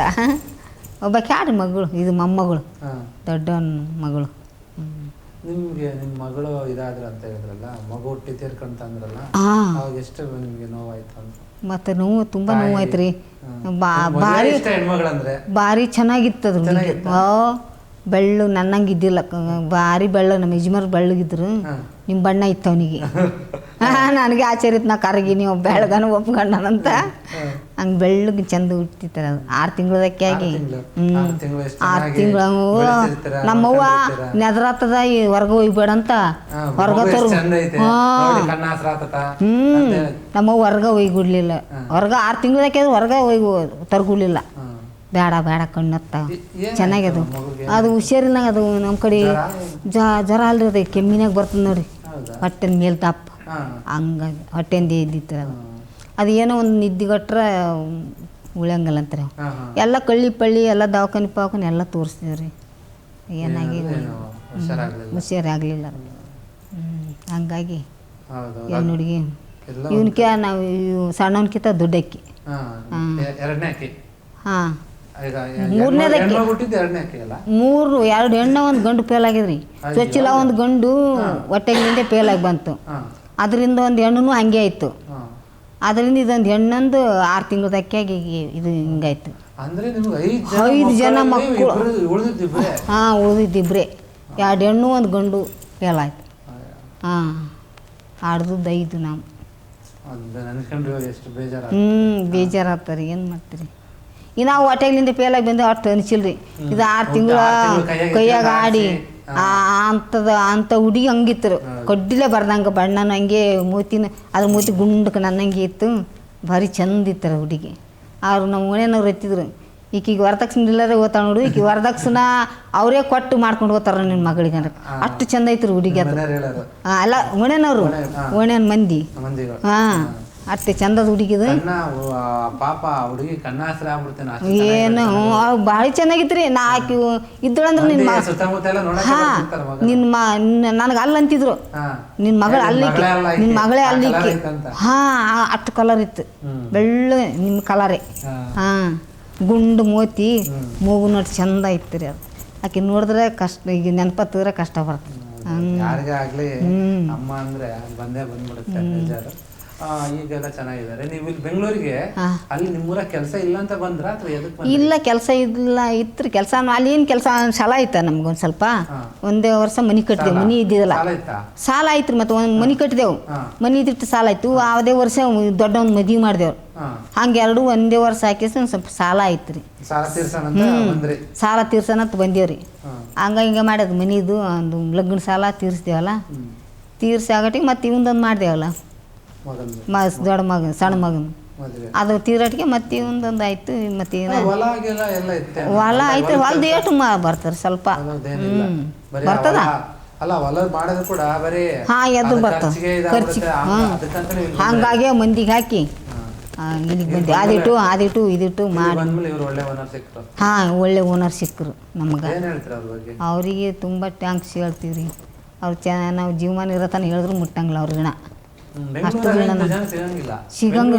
ಒಬ್ಬ ಕ್ಯಾಡ್ರಿ ಮಗಳು, ಇದು ಮೊಮ್ಮಗಳು, ದೊಡ್ಡವನ ಮಗಳು. ನಿಮ್ಗೆ ನಿಮ್ಮ ಮಗಳು ಇದಾದ್ರ ಅಂತ ಹೇಳಿದ್ರಲ್ಲ, ಮಗು ಹುಟ್ಟಿ ತೀರ್ಕೊಂತ ಅಂದ್ರಲ್ಲ, ಅವಾಗ ಎಷ್ಟು ನಿಮ್ಗೆ ನೋವಾಯ್ತು ಅಂತ? ಮತ್ತೆ ನೋವು ತುಂಬ ನೋವಾಯ್ತು ರೀ. ಭಾರಿ ಚೆನ್ನಾಗಿತ್ತದು. ಬೆಳ್ಳು ನನ್ನಂಗೆ ಇದ್ದಿಲ್ಲ, ಭಾರಿ ಬೆಳ್ಳು. ನಮ್ಮ ಯಜಮಾನ್ ಬೆಳ್ಳಗಿದ್ರು, ನಿಮ್ಮ ಬಣ್ಣ ಇತ್ತು ಅವನಿಗೆ. ನನಗೆ ಆಶ್ಚರ್ಯ ಇತ್ತು, ನಾ ಕರಗಿನಿ ಒಬ್ಬ ಬೆಳಗನ ಒಪ್ಕೊಂಡನಂತ. ಹಂಗೆ ಬೆಳ್ಳಗೆ ಚಂದ ಹುಟ್ಟಿರ್ತಾರೆ. ಅದು 6 ತಿಂಗಳದಕ್ಕೆ ಆಗಿ 6 ತಿಂಗಳು ನಮ್ಮವ್ವ ನೆದರಾತದ ಈ ಹೊರಗೆ ಹೋಗ್ಬೇಡ ಅಂತ ಹೊರಗತ್ತರು. ನಮ್ಮವ್ವ ಹೊರಗೆ ಒಯ್ಗುಡ್ಲಿಲ್ಲ. ಹೊರಗೆ 6 ತಿಂಗಳದಕ್ಕೆ ಹೊರಗೆ ತರ್ಗುಡ್ಲಿಲ್ಲ. ಬೇಡ ಕಣ್ಣತ್ತ ಚೆನ್ನಾಗ್ಯದು. ಅದು ಹುಷಾರಿಲ್ಲ, ಅದು ನಮ್ಮ ಕಡೆ ಜ್ವರ ಅಲ್ರಿ, ಅದು ಕೆಮ್ಮಿನಾಗ ಬರ್ತದೆ ನೋಡ್ರಿ, ಹೊಟ್ಟೆನ ಮೇಲೆ ದಪ್ಪ. ಹಂಗಾಗಿ ಹೊಟ್ಟೆಂದ ಇದ್ದಿತ್ತು ಅದು. ಅದು ಏನೋ ಒಂದು ನಿದ್ದಿಗಟ್ರೆ ಉಳಿಯಂಗಲ್ಲ ಅಂತಾರೆ. ಎಲ್ಲ ಕಳ್ಳಿ ಎಲ್ಲ ದವಾಖಾನೆ ಎಲ್ಲ ತೋರಿಸ್ತೀವ್ರಿ, ಏನಾಗಿ ಹುಷಾರಾಗಲಿಲ್ಲ. ಹಂಗಾಗಿ ಹೆಣ್ಣು ಹುಡುಗಿ ಇವನ್ಕೆ ನಾವು ಸಣ್ಣವನ್ಕಿಂತ ದೊಡ್ಡಕ್ಕಿ. ಎರಡನೇ ಅಕ್ಕಿ. ಹಾಂ ಈಗ ಮೂರನೇದಕ್ಕಿ. ಎರಡನೇ ಅಕ್ಕಿ ಅಲ್ಲ, 2 ಹೆಣ್ಣು ಒಂದು ಗಂಡು ಫೇಲ್ ಆಗಿದ್ರಿ. ಚೊಚ್ಚಿಲ ಒಂದು ಗಂಡು ಹೊಟ್ಟೆಗಿಂದ ಫೇಲ್ ಆಗಿ ಬಂತು. ಅದರಿಂದ ಒಂದು ಹೆಣ್ಣು ಹಂಗೆ ಆಯಿತು. ಅದರಿಂದ ಇದೊಂದು ಹೆಣ್ಣೊಂದು 6 ತಿಂಗಳದ ಅಕ್ಕಿಯಾಗಿ ಇದು ಹಿಂಗಾಯ್ತು. ಅಂದ್ರೆ ನಿಮ್ಗೆ 5 ಜನ ಮಕ್ಕಳು. ಹಾಂ ಉಳಿದಿದ್ದಿಬ್ರೆ. 2 ಹೆಣ್ಣು ಒಂದು ಗಂಡು ಫೇಲ್ ಆಯ್ತು. ಹಾಂ ಆಡ್ದದ್ದು 5 ನಾವು. ಬೇಜಾರಾಗ್ತಾರೆ, ಏನು ಮಾಡ್ತೀರಿ. ಇನ್ನು ನಾವು ಹೊಟ್ಟೆಗಳಿಂದ ಫೇಲಾಗಿ ಬಂದು ಅಷ್ಟು ಅನಿಸಿಲ್ರಿ. ಇದು 6 ತಿಂಗಳ ಕೈಯಾಗ ಆಡಿ ಅಂಥ ಹುಡುಗಿ ಹಂಗಿತ್ತು. ಕಡ್ಡಿಲೆ ಬರ್ದಂಗೆ ಬಣ್ಣನೂ ಹಂಗೆ ಮೂತಿನ ಅದ್ರ ಮೂತಿ ಗುಂಡಕ್ಕೆ ನನ್ನಂಗೆ ಇತ್ತು. ಭಾರಿ ಚಂದ ಇತ್ತರ ಹುಡುಗಿ. ಅವ್ರು ನಮ್ಮ ಮನೆಯವ್ರು ಎತ್ತಿದ್ರು, ಈಕಿಗೆ ವರದಕ್ಷಿಣೆ ಇಲ್ಲದೆ ಓದ್ತಾಳೆ ನೋಡು, ಈಕಿ ವರದಕ್ಷಿಣೆ ಅವರೇ ಕೊಟ್ಟು ಮಾಡ್ಕೊಂಡು ಹೋಗ್ತಾರ ನಿನ್ನ ಮಗಳಿಗೆ ಅಂದ್ರೆ. ಅಷ್ಟು ಚಂದ ಐತ್ರಿ ಹುಡುಗಿ ಅದು. ಅಲ್ಲ ಓಣ್ಯನವರು, ಓಣ್ಯನ ಮಂದಿ. ಹಾಂ ಅಷ್ಟೇ ಚಂದದ ಹುಡುಗಿದು. ಪಾಪ ಹುಡುಗಿ ಕಣ್ಣಾಸ್ರ ಏನು ಭಾಳ ಚೆನ್ನಾಗಿತ್ರಿ. ನಾ ಆಕಿ ಇದ್ದಳಂದ್ರೆ ನಿನ್ನ ನನಗೆ ಅಲ್ಲಿ ಅಂತಿದ್ರು, ನಿನ್ನ ಮಗಳು ಅಲ್ಲಿಕ್ಕೆ, ನಿನ್ನ ಮಗಳೇ ಅಲ್ಲಿಕ್ಕೆ. ಹಾಂ ಅಷ್ಟು ಕಲರ್ ಇತ್ತು, ಬೆಳ್ಳ ನಿಮ್ಮ ಕಲರೇ. ಹಾಂ ಗುಂಡು ಮೋತಿ, ಮೂಗು ನೋಡಿ ಚಂದ ಇತ್ತು ರೀ ಅದು. ಆಕೆ ನೋಡಿದ್ರೆ ಕಷ್ಟ, ಈಗ ನೆನಪತ್ತಿದ್ರೆ ಕಷ್ಟ ಬರ್ತದೆ. ಯಾರಿಗೇ ಆಗಲಿ ಅಮ್ಮ ಅಂದರೆ ಬಂದೇ ಬಂದ್ಬಿಡುತ್ತೆ ಬೇಜಾರು. ಈಗೆಲ್ಲ ಚೆನ್ನಾಗಿದ್ದಾರೆ. ನೀವು ಇಲ್ಲಿ ಬೆಂಗಳೂರಿಗೆ ಅಲ್ಲಿ ನಿಮ್ಮೂರ ಕೆಲಸ ಇಲ್ಲ ಅಂತ ಬಂದ್ರ ಅಥವಾ ಎದಕ್ಕೆ? ಇಲ್ಲ ಕೆಲಸ ಇಲ್ಲ, ಇತ್ತು ಕೆಲಸ. ಅಲ್ಲಿ ಏನು ಕೆಲಸ ಸಾಲ ಆಯ್ತಾ ನಮ್ಗೊಂದು ಸ್ವಲ್ಪ. ಒಂದೇ ವರ್ಷ ಮನೆ ಕಟ್ಟಿದೆವು. ಮನೆ ಇದ್ದಿದ್ದಲ್ಲ, ಸಾಲ ಆಯ್ತು. ಮತ್ತೆ ಒಂದು ಮನೆ ಕಟ್ಟಿದೆವು, ಮನೆ ಇದ್ದಿಟ್ಟು ಸಾಲ ಆಯ್ತು. ಅದೇ ವರ್ಷ ದೊಡ್ಡ ಒಂದು ಮದುವೆ ಮಾಡಿದೆವ್ರು. ಹಂಗೆ 2 ಒಂದೇ ವರ್ಷ ಹಾಕಿಸಿ ಒಂದು ಸ್ವಲ್ಪ ಸಾಲ ಆಯ್ತು ರೀ. ಸಾಲ ತೀರ್ಸೋಣಂತ ಬಂದೇವ್ರಿ. ಹಂಗ ಹಿಂಗೆ ಮಾಡ್ಯದ ಮನಿದು ಒಂದು ಲಗ್ನ ಸಾಲ ತೀರ್ಸ್ದೇವಲ್ಲ. ತೀರ್ಸಿ ಆಗಟ್ಟಿಗೆ ಮತ್ತೆ ಇವಂದೊಂದು ಮಾಡ್ದೇವಲ್ಲ, ದೊಡ್ಡ ಮಗನ ಸಣ್ಣ ಮಗನ ಅದು ತೀರಾಟಿಗೆ ಮತ್ತೆ ಒಂದೊಂದು ಆಯ್ತು. ಮತ್ತೆ ಹೊಲ ಐತೆ, ಹೊಲದ ಏಟು ಬರ್ತಾರೆ ಸ್ವಲ್ಪ ಬರ್ತದ. ಹಾಂ ಎದ್ದು ಬರ್ತದೆ ಖರ್ಚಿಗೆ. ಹಂಗಾಗಿ ಮಂದಿಗೆ ಹಾಕಿ ಇಲ್ಲಿಗೆ ಬಂದೆ. ಅದಿಟ್ಟು ಇದಿಟ್ಟು ಮಾಡಿ. ಹಾಂ ಒಳ್ಳೆ ಓನರ್ ಸಿಕ್ಕರು ನಮ್ಗೆ. ಅವರಿಗೆ ತುಂಬ ಟ್ಯಾಂಕ್ಸ್ ಹೇಳ್ತೀವಿ ರೀ. ಅವ್ರು ನಾವು ಜೀವಮಾನ ಇರತ್ತಾನೆ ಹೇಳಿದ್ರು ಮುಟ್ಟಂಗಿಲ್ಲ ಅವ್ರ ಋಣ. ಅಷ್ಟು ಸಿಗಂಗ.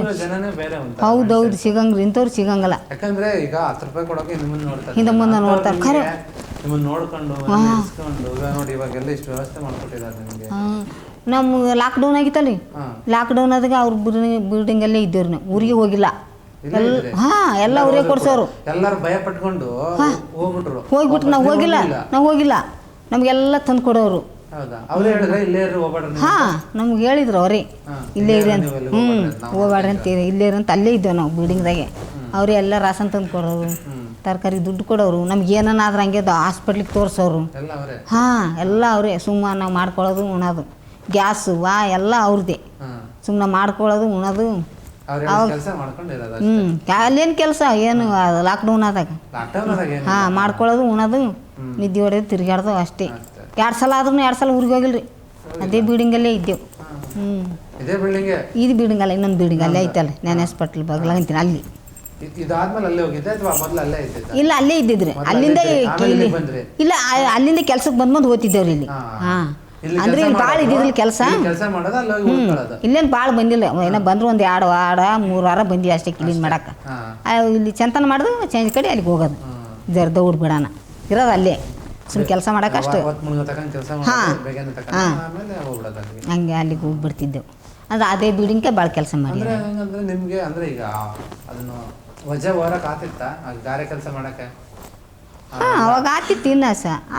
ಹೌದೌದು ಸಿಗಂಗ್ರಿ, ಇಂಥವ್ರು ಸಿಗಂಗಲ್ಲ. ಯಾಕಂದ್ರೆ ಈಗ 10 ರೂಪಾಯಿ ಕೊಡೋಕೆ ಹಿಂದೆ ಮುಂದೆ ನೋಡ್ತಾರೆ ಖರೆ. ನೋಡಿ ಇವಾಗೆಲ್ಲ ಇಷ್ಟು ವ್ಯವಸ್ಥೆ ಮಾಡ್ಕೊಟ್ಟಿದ್ದಾರೆ ನಿಮಗೆ. ನಮ್ಗೆ ಲಾಕ್ಡೌನ್ ಆಗಿತ್ತಲ್ಲಿ, ಲಾಕ್ಡೌನ್ ಆದಾಗ ಅವ್ರ ಬಿಲ್ಡಿಂಗ್ ಅಲ್ಲೇ ಇದ್ದೇವ್ರಿ. ನಾವು ಊರಿಗೆ ಹೋಗಿಲ್ಲ. ಹಾಂ ಎಲ್ಲ ಅವರೇ ಕೊಡ್ಸೋರು. ಎಲ್ಲರೂ ಭಯ ಪಟ್ಕೊಂಡು ಹೋಗ್ಬಿಟ್ರು. ನಾವು ಹೋಗಿಲ್ಲ. ನಮಗೆಲ್ಲ ತಂದು ಕೊಡೋರು. ಹಾಂ ನಮ್ಗೆ ಹೇಳಿದ್ರು ಅವರೇ, ಇಲ್ಲೇ ಇರಿ ಅಂತ. ಹೋಗ್ಬೇಡ್ರಿ ಅಂತ, ಇಲ್ಲೇ ಇರಿ ಅಂತ. ಅಲ್ಲೇ ಇದ್ದೇವೆ ನಾವು ಬಿಲ್ಡಿಂಗ್ದಾಗೆ. ಅವರೇ ಎಲ್ಲ ರಾಸನ್ ತಂದು ಕೊಡೋರು, ತರಕಾರಿ ದುಡ್ಡು ಕೊಡೋರು. ನಮ್ಗೆ ಏನಾದ್ರೂ ಹಂಗೆ ಹಾಸ್ಪಿಟ್ಲಿಗೆ ತೋರಿಸೋರು. ಹಾಂ ಎಲ್ಲ ಅವರೇ. ಸುಮ್ಮನೆ ನಾವು ಮಾಡ್ಕೊಳ್ಳೋದು ಉಣೋದು, ಗ್ಯಾಸು ಎಲ್ಲ ಅವ್ರದ್ದೇ. ಸುಮ್ಮನೆ ಮಾಡ್ಕೊಳ್ಳೋದು ಉಣೋದು. ಅಲ್ಲೇನು ಕೆಲಸ ಏನು ಲಾಕ್ಡೌನ್ ಆದಾಗ. ಹಾಂ ಮಾಡ್ಕೊಳ್ಳೋದು ಉಣೋದು, ನಿದ್ದೆ ಹೊಡೆದು ತಿರುಗಾಡ್ದು ಅಷ್ಟೇ. 2 ಸಲ ಆದ್ರೂ 2 ಸಲ ಊರಿಗೆ ಹೋಗಿಲ್ರಿ. ಅದೇ ಬಿಲ್ಡಿಂಗಲ್ಲೇ ಇದ್ದೆವು. ಇದು ಬಿಲ್ಡಿಂಗ್ ಅಲ್ಲ, ಇನ್ನೊಂದು ಬಿಲ್ಡಿಂಗ್ ಅಲ್ಲೇ ಐತಲ್ಲ, ನಾನು ಹಾಸ್ಪಿಟ್ಲ್ ಬಗ್ಲ ಅಂತೀನಿ ಅಲ್ಲಿ. ಇಲ್ಲ ಅಲ್ಲೇ ಇದ್ದಿದ್ರಿ. ಅಲ್ಲಿಂದ ಇಲ್ಲ, ಅಲ್ಲಿಂದ ಕೆಲ್ಸಕ್ಕೆ ಬಂದು ಓದ್ತಿದ್ದೇವ್ರಿ ಇಲ್ಲಿ. ಹಾಂ ಅಂದ್ರೆ ಇಲ್ಲಿ ಭಾಳ ಇದ್ದಿದ್ದಿಲ್ಲ ಕೆಲಸ. ಇಲ್ಲೇನು ಭಾಳ ಬಂದಿಲ್ಲ. ಏನೋ ಬಂದ್ರು ಒಂದು 2 ವಾರ 3 ವಾರ ಬಂದ್ವಿ ಅಷ್ಟೇ ಕ್ಲೀನ್ ಮಾಡಕ್ಕೆ. ಇಲ್ಲಿ ಚಂತನ ಮಾಡೋದು, ಚೇಂಜ್ ಕಡೆ ಅಲ್ಲಿಗೆ ಹೋಗೋದು. ಜರ ದೌಡ್ ಬಿಡೋಣ ಇರೋದು ಅಲ್ಲೇ. ಸುಮ್ಮನೆ ಕೆಲಸ ಮಾಡಕ್ಕೆ ಅಷ್ಟೇ. ಹಾಂ ಹಂಗೆ ಅಲ್ಲಿಗೆ ಹೋಗ್ಬಿಡ್ತಿದ್ದೆವು. ಅಂದ್ರೆ ಅದೇ ಬಿಲ್ಡಿಂಗ್ಗೆ ಭಾಳ ಕೆಲಸ ಮಾಡಿ. ನಿಮಗೆ ಅಂದರೆ ಈಗ ಅದನ್ನು ವಜಾ ಹೊರಕ್ಕೆ ಆತಿತ್ತ ಗಾರೆ ಕೆಲಸ ಮಾಡೋಕ್ಕೆ? ಹಾಂ ಅವಾಗ ಆತಿತ್ತು. ಇನ್ನು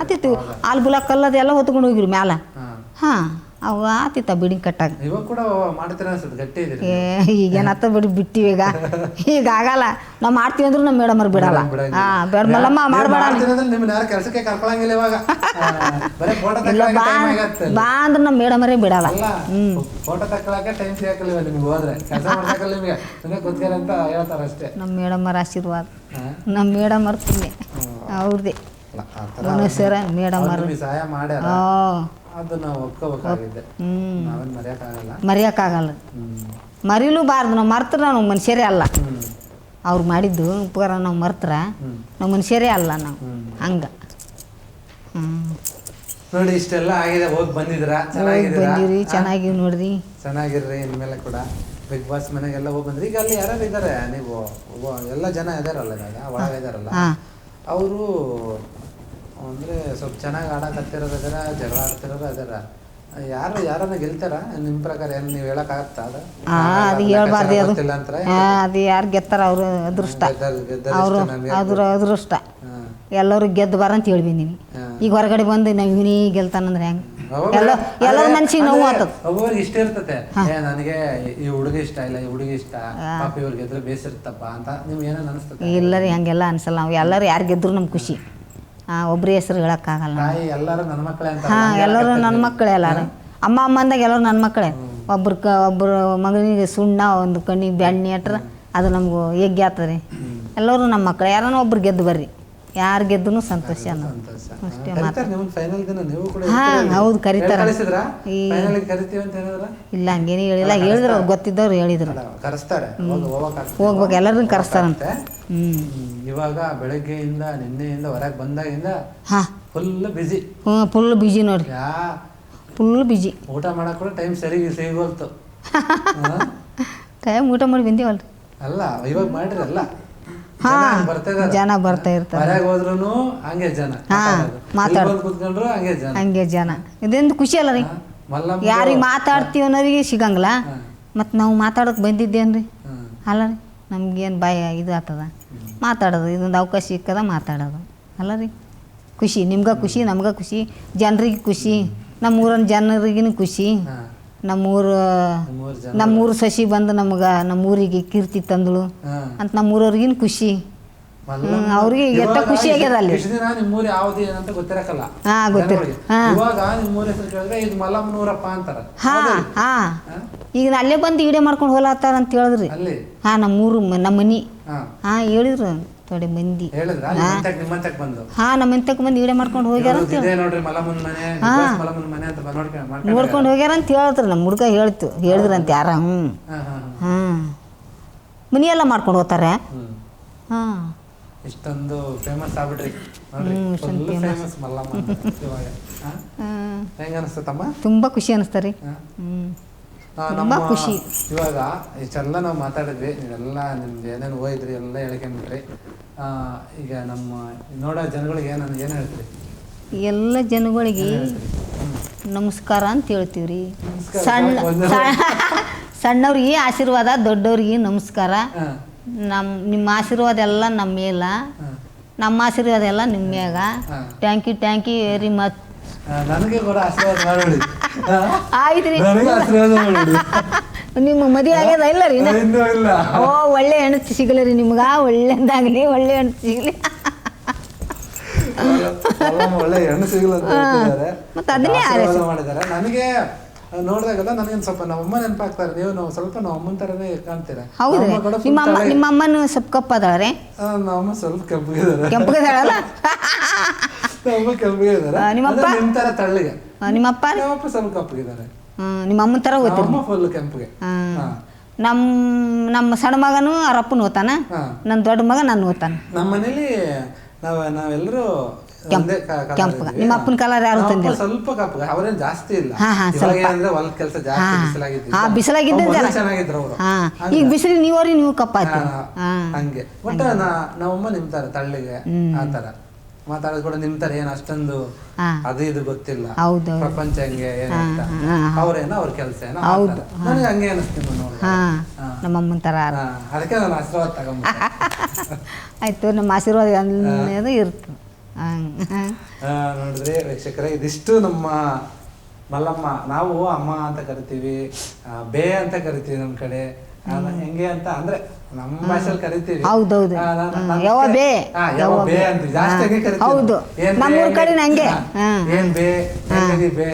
ಆತಿತ್ತು. ಅಲ್ಲಿ ಬುಲಾಕ್ ಕಲ್ಲದೆಲ್ಲ ಹೊತ್ಕೊಂಡು ಹೋಗಿರಿ ಮ್ಯಾಲ. ಹಾಂ ಅವು ಆತಿತ್ತ ಬಿಲ್ಡಿಂಗ್ ಕಟ್ಟಾಗ. ಈಗೇನತ್ತ ಬಿಟ್ಟಿವಿ ಈಗ ಆಗಲ್ಲ. ನಾವು ಮಾಡ್ತೀವಿ ಅಂದ್ರೂ ನಮ್ಮ ಮೇಡಮ್ ಅವ್ರು ಬಿಡಲ್ಲ. ಹಾಂ ಬೇಡಮಲ್ಲಮ್ಮ ಮಾಡಬೇಡ ಬಾ ಅಂದ್ರೆ ನಮ್ಮ ಮೇಡಮ್ ಅವರೇ ಬಿಡಲ್ಲ. ನಮ್ಮ ಮೇಡಮ್ ಅವ್ರ ಆಶೀರ್ವಾದ, ನಮ್ಮ ಮೇಡಮ್ ಅವ್ರ ಪುಣ್ಯ ಅವ್ರದ್ದೇ. ಮನುಷ್ಯರ ಮೇಡಮ್ ಅವರು ಮರೆಯೋಕ್ಕಾಗಲ್ಲ. ಮರೀಲೂಬಾರ್ದು. ನಾವು ಮರ್ತ್ರ ನಾವು ಮನುಷ್ಯರೇ ಅಲ್ಲ. ಅವ್ರು ಮಾಡಿದ್ದು ಉಪಕಾರ ನಾವು ಮರ್ತ್ರ ನಾವು ಮನುಷ್ಯರೇ ಅಲ್ಲ. ನಾವು ಹಂಗೆ. ನೋಡಿ ಇಷ್ಟೆಲ್ಲ ಆಗಿದೆ, ಹೋಗಿ ಬಂದಿದ್ದೀರಾ, ಚೆನ್ನಾಗಿದ್ದೀರಾ? ಚೆನ್ನಾಗಿ ನೋಡ್ರಿ, ಚೆನ್ನಾಗಿರ್ರಿ. ಇನ್ಮೇಲೆ ಕೂಡ ಬಿಗ್ ಬಾಸ್ ಮನೆಗೆಲ್ಲ ಹೋಗಿ ಬಂದ್ರಿ. ಈಗ ಅಲ್ಲಿ ಯಾರು ಇದ್ದಾರೆ, ನೀವು ಎಲ್ಲ ಜನ ಇದಾರಲ್ಲ ಇವಾಗ ಒಳಗೆ ಇದಾರಲ್ಲ, ಅವರು ಅಂದ್ರೆ ಸ್ವಲ್ಪ ಚೆನ್ನಾಗಿ ಆಡಕತ್ತಿರೋರು ಇದಾರ, ಜಗಳ ಆಡ್ತಿರೋರು ಇದಾರ, ಯಾರನ್ನ ಗೆಲ್ತಾರ ನಿಮ್ ಪ್ರಕಾರ? ಏನು ನೀವು ಹೇಳಕ್ಕಾಗತ್ತಾ? ಅದು ಹೇಳ್ಬಾರ್ದು, ಅದು ಯಾರು ಗೆತ್ತಾರ ಅವ್ರ ಅದೃಷ್ಟ, ಅವ್ರ ಅದೃಷ್ಟ. ಎಲ್ಲರೂ ಗೆದ್ದು ಬಾರಂತ ಹೇಳ್ಬಂದಿನಿ. ಈಗ ಹೊರಗಡೆ ಬಂದು ನಾವು ಇವನೇ ಗೆಲ್ತಾನಂದ್ರೆ ಹೆಂಗ? ಎಲ್ಲರ ಮನ್ಸಿಗೆ ನೋವು ಆಗ್ತದ. ಒಬ್ಬೊಬ್ರಿಗೆ ಇಷ್ಟ ಇರ್ತತೆ, ನನಗೆ ಈ ಹುಡುಗಿ ಇಷ್ಟ ಇಲ್ಲ, ಈ ಹುಡುಗಿ ಇಷ್ಟ, ಪಾಪ ಇವ್ರು ಗೆದ್ರೆ ಬೇಸಿರ್ತಪ್ಪ ಅಂತ ನಿಮ್ಗೆ ಏನೋ ಅನಿಸ್ತದೆ? ಇಲ್ಲ ರೀ, ಹಂಗೆಲ್ಲ ಅನ್ಸಲ್ಲ. ನಾವು ಎಲ್ಲರೂ ಯಾರು ಗೆದ್ರು ನಮ್ಗೆ ಖುಷಿ. ಒಬ್ರ ಹೆಸರು ಹೇಳಕ್ಕಾಗಲ್ಲ. ಎಲ್ಲರೂ ನನ್ನ ಮಕ್ಕಳೇ ಅಂತ. ಎಲ್ಲರೂ ನನ್ನ ಮಕ್ಕಳೇ. ಎಲ್ಲಾರು ಅಮ್ಮ ಅಂದಾಗ ಎಲ್ಲರೂ ನನ್ನ ಮಕ್ಕಳೇ. ಒಬ್ರು ಮಗನಿಗೆ ಸುಣ್ಣ, ಒಂದು ಕಣ್ಣಿಗೆ ಬೆಣ್ಣೆ ಅಟ್ರ ಅದು ನಮ್ಗೆ ಯಜ್ಞ ಆಗ್ತದೆ. ಎಲ್ಲರೂ ನಮ್ಮ ಮಕ್ಕಳು. ಯಾರನ್ನ ಒಬ್ರು ಗೆದ್ದು ಬರ್ರಿ, ಯಾರು ಗೆದ್ದು ಸಂತೋಷ ಅನ್ನೋದು ಅಷ್ಟೇ ಮಾತು. ಹೌದು, ಕರಿತಾರ. ಇಲ್ಲ ಹಂಗೇನು ಹೇಳಿಲ್ಲ, ಹೇಳಿದ್ರು ಅವ್ರು ಗೊತ್ತಿದ್ದವ್ರು ಹೇಳಿದ್ರು ಹೋಗ್ಬೇಕು, ಎಲ್ಲರನ್ನ ಕರೆಸ್ತಾರಂತೆ. ಇವಾಗ ಬೆಳಗ್ಗೆಯಿಂದ ನಿನ್ನೆಯಿಂದ ಹೊರಗೆ ಬಂದಾಗಿಂದ ಫುಲ್ ಬಿಜಿ. ಫುಲ್ ಬಿಜಿ ನೋಡ್ರಿ, ಫುಲ್ ಬಿಜಿ. ಊಟ ಮಾಡಕ್ ಕೂಡ ಟೈಮ್ ಸರಿ ಸಿಗೋಲ್ತು. ಟೈಮ್ ಊಟ ಮಾಡಿ ಬಂದೀವಲ್ರಿ. ಅಲ್ಲ ಇವಾಗ ಮಾಡಿರಲ್ಲ, ಜನ ಬರ್ತಾ ಇರ್ತಾರೆ. ಹೊರಗೆ ಹೋದ್ರು ಹಂಗೆ ಜನ, ಕೂತ್ಕೊಂಡ್ರು ಹಂಗೆ ಜನ. ಇದೊಂದು ಖುಷಿ ಅಲ್ಲ ರೀ. ಯಾರಿಗೆ ಮಾತಾಡ್ತೀವಿ ಅನ್ನೋರಿಗೆ ಸಿಗಂಗಿಲ್ಲ. ಮತ್ತು ನಾವು ಮಾತಾಡೋಕೆ ಬಂದಿದ್ದೇನ್ರಿ ಅಲ್ಲ ರೀ, ನಮ್ಗೇನು ಬಾಯಿ ಇದು ಆಗ್ತದ ಮಾತಾಡೋದು. ಇದೊಂದು ಅವಕಾಶ ಸಿಕ್ಕದ ಮಾತಾಡೋದು ಅಲ್ಲ ರೀ. ಖುಷಿ, ನಿಮ್ಗೆ ಖುಷಿ, ನಮ್ಗೆ ಖುಷಿ, ಜನರಿಗೆ ಖುಷಿ, ನಮ್ಮೂರನ್ನ ಜನರಿಗೂ ಖುಷಿ. ನಮ್ಮೂರು ಸಸಿ ಬಂದು ನಮ್ಮೂರಿಗೆ ಕೀರ್ತಿ ತಂದಳು ಅಂತ ನಮ್ಮೂರವ್ರಿಗಿನ ಖುಷಿ. ಅವ್ರಿಗೆ ಎಷ್ಟ ಖುಷಿ ಆಗ್ಯದ ಅಲ್ಲಿ. ನಿಮ್ಮೂರು ಯಾವ್ದು ಏನಂತ ಗೊತ್ತಿರಕಲ್ಲ. ಈಗ ಅಲ್ಲೇ ಬಂದು ವಿಡಿಯೋ ಮಾಡ್ಕೊಂಡು ಹೋಗ್ಲಾತಾರ ಅಂತ ಹೇಳಿದ್ರಿ. ನಮ್ಮೂರು ನಮ್ಮ ಮನಿ ಹೇಳಿದ್ರು ಥೋಡೆ ಮಂದಿ. ನಮ್ಮ ಇಂತಕ್ಕೆ ಬಂದು ವಿಡಿಯೋ ಮಾಡ್ಕೊಂಡು ಹೋಗ್ಯಾರ ಅಂತ ನೋಡ್ಕೊಂಡು ಹೋಗ್ಯಾರ ಅಂತ ಹೇಳಿದ್ರು. ನಮ್ಮ ಹುಡುಗ ಹೇಳಿದ್ರಂತ ಯಾರ. ಮನಿ ಎಲ್ಲ ಮಾಡ್ಕೊಂಡು ಹೋಗ್ತಾರೆ. ಇಷ್ಟೊಂದು ಫೇಮಸ್ ಆಗ್ಬಿಟ್ರಿ. ಹೆಂಗ ಅನಿಸ್ತಮ್ಮ? ತುಂಬಾ ಖುಷಿ ಅನಿಸ್ತಾರಿ, ತುಂಬಾ ಖುಷಿ. ಇವಾಗ ಇಷ್ಟೆಲ್ಲ ನಾವು ಮಾತಾಡಿದ್ವಿ, ನೀವೆಲ್ಲ ನಿಮ್ದು ಏನೇನು ಹೋಯ್ದ್ರಿ ಎಲ್ಲ ಹೇಳ್ಕೊಂಡ್ಬಿಟ್ರಿ. ಈಗ ನಮ್ಮ ನೋಡೋ ಜನಗಳಿಗೆ ಏನು ಹೇಳ್ತೀರಿ? ಎಲ್ಲ ಜನಗಳಿಗೆ ನಮಸ್ಕಾರ ಅಂತ ಹೇಳ್ತೀವ್ರಿ. ಸಣ್ಣವ್ರಿಗೆ ಆಶೀರ್ವಾದ, ದೊಡ್ಡವ್ರಿಗೆ ನಮಸ್ಕಾರ. ನಿಮ್ಮ ಆಶೀರ್ವಾದ ಎಲ್ಲ ನಮ್ಮ ಮೇಲ, ನಮ್ಮ ಆಶೀರ್ವಾದ ಎಲ್ಲ ನಿಮ್ಮ ಮ್ಯಾಗ. Thank you very much. ನನಗೆ ಕೂಡ ಆಶೀರ್ವಾದ ಮಾಡಿ. ಆಯ್ತ್ರಿ, ನಿಮ್ಮ ಮದುವೆ ಆಗ್ಯದ ಇಲ್ಲ ರೀ? ಓ, ಒಳ್ಳೆ ಹೆಣ್ಣು ಸಿಗಲಿ ರೀ ನಿಮ್ಗ, ಒಳ್ಳೆದಾಗಲಿ, ಒಳ್ಳೆ ಹೆಣ್ಣು ಸಿಗಲಿ. ಒಳ್ಳೆ ಹೆಣ್ಣು ಸಿಗಲ್ಲ ಅಂತ ಮತ್ತೆ ಅದನ್ನೇ ಮಾಡಿದ್ದಾರೆ. ನನಗೆ ನೋಡಿದಾಗೆಲ್ಲ ನನಗೇನು ಸ್ವಲ್ಪ ನಮ್ಮಮ್ಮ ನೆನಪಾಗ್ತಾರೆ. ನೀವು ಸ್ವಲ್ಪ ನಮ್ಮಮ್ಮನ ಥರನೇ ಕಾಣ್ತೀರಾ. ಹೌದು, ನಿಮ್ಮ ಅಮ್ಮನ ಸ್ವಲ್ಪ ಕಪ್ಪದಾರೆ, ನಮ್ಮಮ್ಮ ಸ್ವಲ್ಪ ಕೆಂಪಗಿದ್ದಾರೆ. ಕೆಂಪಗಿದಾಳಲ್ಲ? ಕೆಂಪಗಿದ್ದಾರೆ. ನಿಮ್ಮಪ್ಪ ನಿಮ್ಮ ಥರ ತಳ್ಳಿಗೆ. ನಿಮ್ಮಪ್ಪ ಸ್ವಲ್ಪ ಕಪ್ಪಗಿದ್ದಾರೆ. ನಿಮ್ಮ ಅಮ್ಮನ ಥರ ಓದ್ತೀರಿ? ಫುಲ್ ಕೆಂಪಗೆ. ನಮ್ಮ ಸಣ್ಣ ಮಗನು ಅವರಪ್ಪನ ಓದ್ತಾನ, ನನ್ನ ದೊಡ್ಡ ಮಗ ನಾನು ಓದ್ತಾನ. ನಮ್ಮ ಮನೇಲಿ ನಾವೆಲ್ಲರೂ ಕೆಂಪಗ. ನಿಮ್ಮ ಅಪ್ಪನ ಕಲರ್ ಯಾರು ತಂದಿಲ್ಲ? ಸ್ವಲ್ಪ ಕಪ್ಪಗ, ಅವರೇನು ಜಾಸ್ತಿ ಇಲ್ಲ. ಹೊಲದ ಕೆಲಸ ಬಿಸಿಲಾಗಿದ್ದ ಚೆನ್ನಾಗಿದ್ರು ಅವರು. ಈಗ ಬಿಸಿಲು ನೀವ್ರಿ, ನೀವು ಕಪ್ಪಾಯ್ತು ಹಂಗೆ. ಒಟ್ಟ ನಮ್ಮಮ್ಮ ನಿಮ್ ತರ ತಳ್ಳಿಗೆ ಆ ತರ ಮಾತಾಡೋದು ಕೂಡ ನಿಮ್ ತರ ಏನು ಅಷ್ಟೊಂದು ಅದು ಇದು ಗೊತ್ತಿಲ್ಲ. ಪ್ರಪಂಚ ಹೆಂಗೆ ಏನಂತ ಅವ್ರೇನೋ ಅವ್ರ ಕೆಲಸ ಏನೋ. ನನಗೆ ಹಂಗೆ ಅನಿಸ್ತೀನಿ ನೋಡಿ, ನಮ್ಮಮ್ಮನ ತರ. ಅದಕ್ಕೆ ನಾನು ಆಶೀರ್ವಾದ ತಗೊಂಬ. ಆಯ್ತು, ನಮ್ಮ ಆಶೀರ್ವಾದ ಅನ್ನೋದು ಇರ್ತದೆ. ನೋಡಿದ್ರಿ ವೀಕ್ಷಕರೇ, ಇದಿಷ್ಟು ನಮ್ಮ ಮಲ್ಲಮ್ಮ. ನಾವು ಅಮ್ಮ ಅಂತ ಕರಿತೀವಿ, ಬೇ ಅಂತ ಕರಿತೀವಿ ನಮ್ಮ ಕಡೆ. ಹೆಂಗೆ ಅಂತ ಅಂದ್ರೆ ನಮ್ಮ ಭಾಷೆಯಲ್ಲಿ ಕರಿತೀವಿ. ಹೌದೌದು, ಬೇ ಅಂತ ಜಾಸ್ತಿ ಹಂಗೆ ಕರಿತೀವಿ. ಏನ್ ಬೇ, ಬೇ,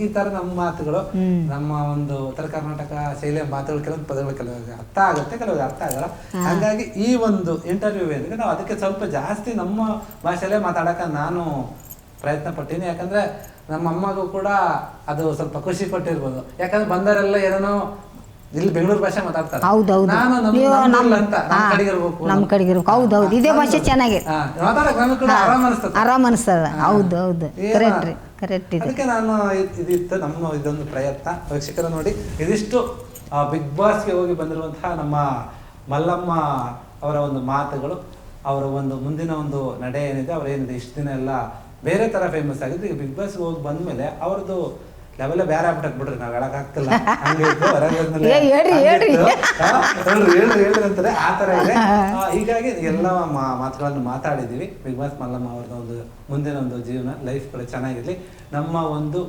ಈ ತರ ನಮ್ಮ ಮಾತುಗಳು, ನಮ್ಮ ಒಂದು ಉತ್ತರ ಕರ್ನಾಟಕ ಶೈಲಿಯ ಮಾತುಗಳು. ಕೆಲವೊಂದು ಪದಗಳು ಕೆಲವು ಅರ್ಥ ಆಗುತ್ತೆ, ಕೆಲವು ಅರ್ಥ ಆಗಲ್ಲ. ಹಾಗಾಗಿ ಈ ಒಂದು ಇಂಟರ್ವ್ಯೂ ಏನಿದೆ ನಾವು ಅದಕ್ಕೆ ಸ್ವಲ್ಪ ಜಾಸ್ತಿ ನಮ್ಮ ಭಾಷೆಯಲ್ಲೇ ಮಾತಾಡಕ ನಾನು ಪ್ರಯತ್ನ ಪಟ್ಟೀನಿ. ಯಾಕಂದ್ರೆ ನಮ್ಮ ಅಮ್ಮಗೂ ಕೂಡ ಅದು ಸ್ವಲ್ಪ ಖುಷಿ ಕೊಟ್ಟಿರ್ಬೋದು. ಯಾಕಂದ್ರೆ ಬಂದವರೆಲ್ಲ ಏನೇನೋ ಇಲ್ಲಿ ಬೆಂಗಳೂರು ಭಾಷೆ ಮಾತಾಡ್ತಾರೆ. ಹೌದೌದು. ನಾನು ನೀವು ನಮ್ಮಲ್ಲ ಅಂತ ನಮ್ಮ ಕಡೆಗೆ ಇರ್ಬೇಕು. ನಮ್ಮ ಕಡೆಗೆ ಇರ್ಬೇಕು. ಹೌದೌದು, ಇದೇ ಭಾಷೆ ಚೆನ್ನಾಗಿದೆ. ಮಾತಾಡಕ್ ನಮಗ್ ಕೂಡ ಆರಾಮ ಅನಿಸ್ತದೆ. ಆರಾಮ್ ಅನಿಸ್ತದ. ಹೌದು ಹೌದು, ಕರೆಕ್ಟ್ ರೀ, ಕರೆಕ್ಟ್ ಇದೆ. ಅದಕ್ಕೆ ನಾನು ಇದಿತ್ತು ನಮ್ಮ ಇದೊಂದು ಪ್ರಯತ್ನ. ವೀಕ್ಷಕರ ನೋಡಿ, ಇದಿಷ್ಟು ಬಿಗ್ ಬಾಸ್ಗೆ ಹೋಗಿ ಬಂದಿರುವಂತಹ ನಮ್ಮ ಮಲ್ಲಮ್ಮ ಅವರ ಒಂದು ಮಾತುಗಳು, ಅವರ ಒಂದು ಮುಂದಿನ ಒಂದು ನಡೆ ಏನಿದೆ, ಅವ್ರೇನಿದೆ ಇಷ್ಟು ದಿನ ಎಲ್ಲ ಬೇರೆ ತರ ಫೇಮಸ್ ಆಗಿದ್ದು. ಈಗ ಬಿಗ್ ಬಾಸ್ಗೆ ಹೋಗಿ ಬಂದ್ಮೇಲೆ ಅವ್ರದ್ದು ಲೆವೆಲ್ಲ ಬೇರೆ ಆಗ್ಬಿಟ್ಟಕ್ ಬಿಡ್ರಿ, ನಾವ್ ಹೇಳಕ್ಕಾಗ್ತಿಲ್ಲ. ಹೇಳ್ರಿ ಅಂತಾರೆ, ಆ ತರ ಇದೆ. ಹೀಗಾಗಿ ಎಲ್ಲ ಮಾತುಗಳನ್ನು ಮಾತಾಡಿದೀವಿ. ಬಿಗ್ ಬಾಸ್ ಮಲ್ಲಮ್ಮ ಅವ್ರದ್ದು ಒಂದು ಮುಂದಿನ ಒಂದು ಜೀವನ ಲೈಫ್ ಕೂಡ ಚೆನ್ನಾಗಿರ್ಲಿ. ನಮ್ಮ ಒಂದು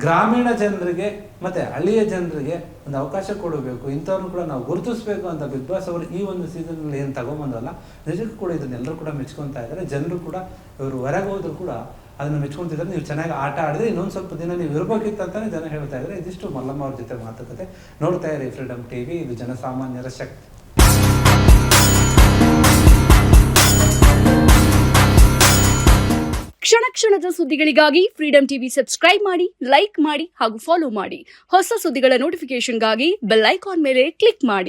ಗ್ರಾಮೀಣ ಜನರಿಗೆ ಮತ್ತೆ ಹಳ್ಳಿಯ ಜನರಿಗೆ ಒಂದು ಅವಕಾಶ ಕೊಡಬೇಕು, ಇಂಥವ್ರನ್ನ ಕೂಡ ನಾವು ಗುರುತಿಸ್ಬೇಕು ಅಂತ ಬಿಗ್ ಬಾಸ್ ಅವರು ಈ ಒಂದು ಸೀಸನ್ ಅಲ್ಲಿ ಏನು ತಗೊಂಬಂದ್ರಲ್ಲ, ನಿಜಕ್ಕೂ ಕೂಡ ಇದನ್ನೆಲ್ಲರೂ ಕೂಡ ಮೆಚ್ಕೊಂತಾ ಇದ್ದಾರೆ. ಜನರು ಕೂಡ ಇವರು ಹೊರಗೆ ಹೋದ್ರು ಕೂಡ ಅದನ್ನ ಮೆಚ್ಕೊಂತಿದ್ದಾರೆ. ನೀವು ಚೆನ್ನಾಗಿ ಆಟ ಆಡಿದ್ರೆ ಇನ್ನೊಂದು ಸ್ವಲ್ಪ ದಿನ ನೀವು ಇರಬೇಕಿತ್ತು ಅಂತಾನೆ ಜನ ಹೇಳ್ತಾ ಇದ್ದಾರೆ. ಇದಿಷ್ಟು ಮಲ್ಲಮ್ಮ ಅವ್ರ ಜೊತೆ ಮಾತುಕತೆ. ನೋಡ್ತಾ ಇರಿ ಫ್ರೀಡಮ್ ಟಿವಿ, ಇದು ಜನಸಾಮಾನ್ಯರ ಶಕ್ತಿ. ಕ್ಷಣ ಕ್ಷಣದ ಸುದ್ದಿಗಳಿಗಾಗಿ ಫ್ರೀಡಂ ಟಿವಿ ಸಬ್ಸ್ಕ್ರೈಬ್ ಮಾಡಿ, ಲೈಕ್ ಮಾಡಿ ಹಾಗೂ ಫಾಲೋ ಮಾಡಿ. ಹೊಸ ಸುದ್ದಿಗಳ ನೋಟಿಫಿಕೇಶನ್ಗಾಗಿ ಬೆಲ್ ಐಕಾನ್ ಮೇಲೆ ಕ್ಲಿಕ್ ಮಾಡಿ.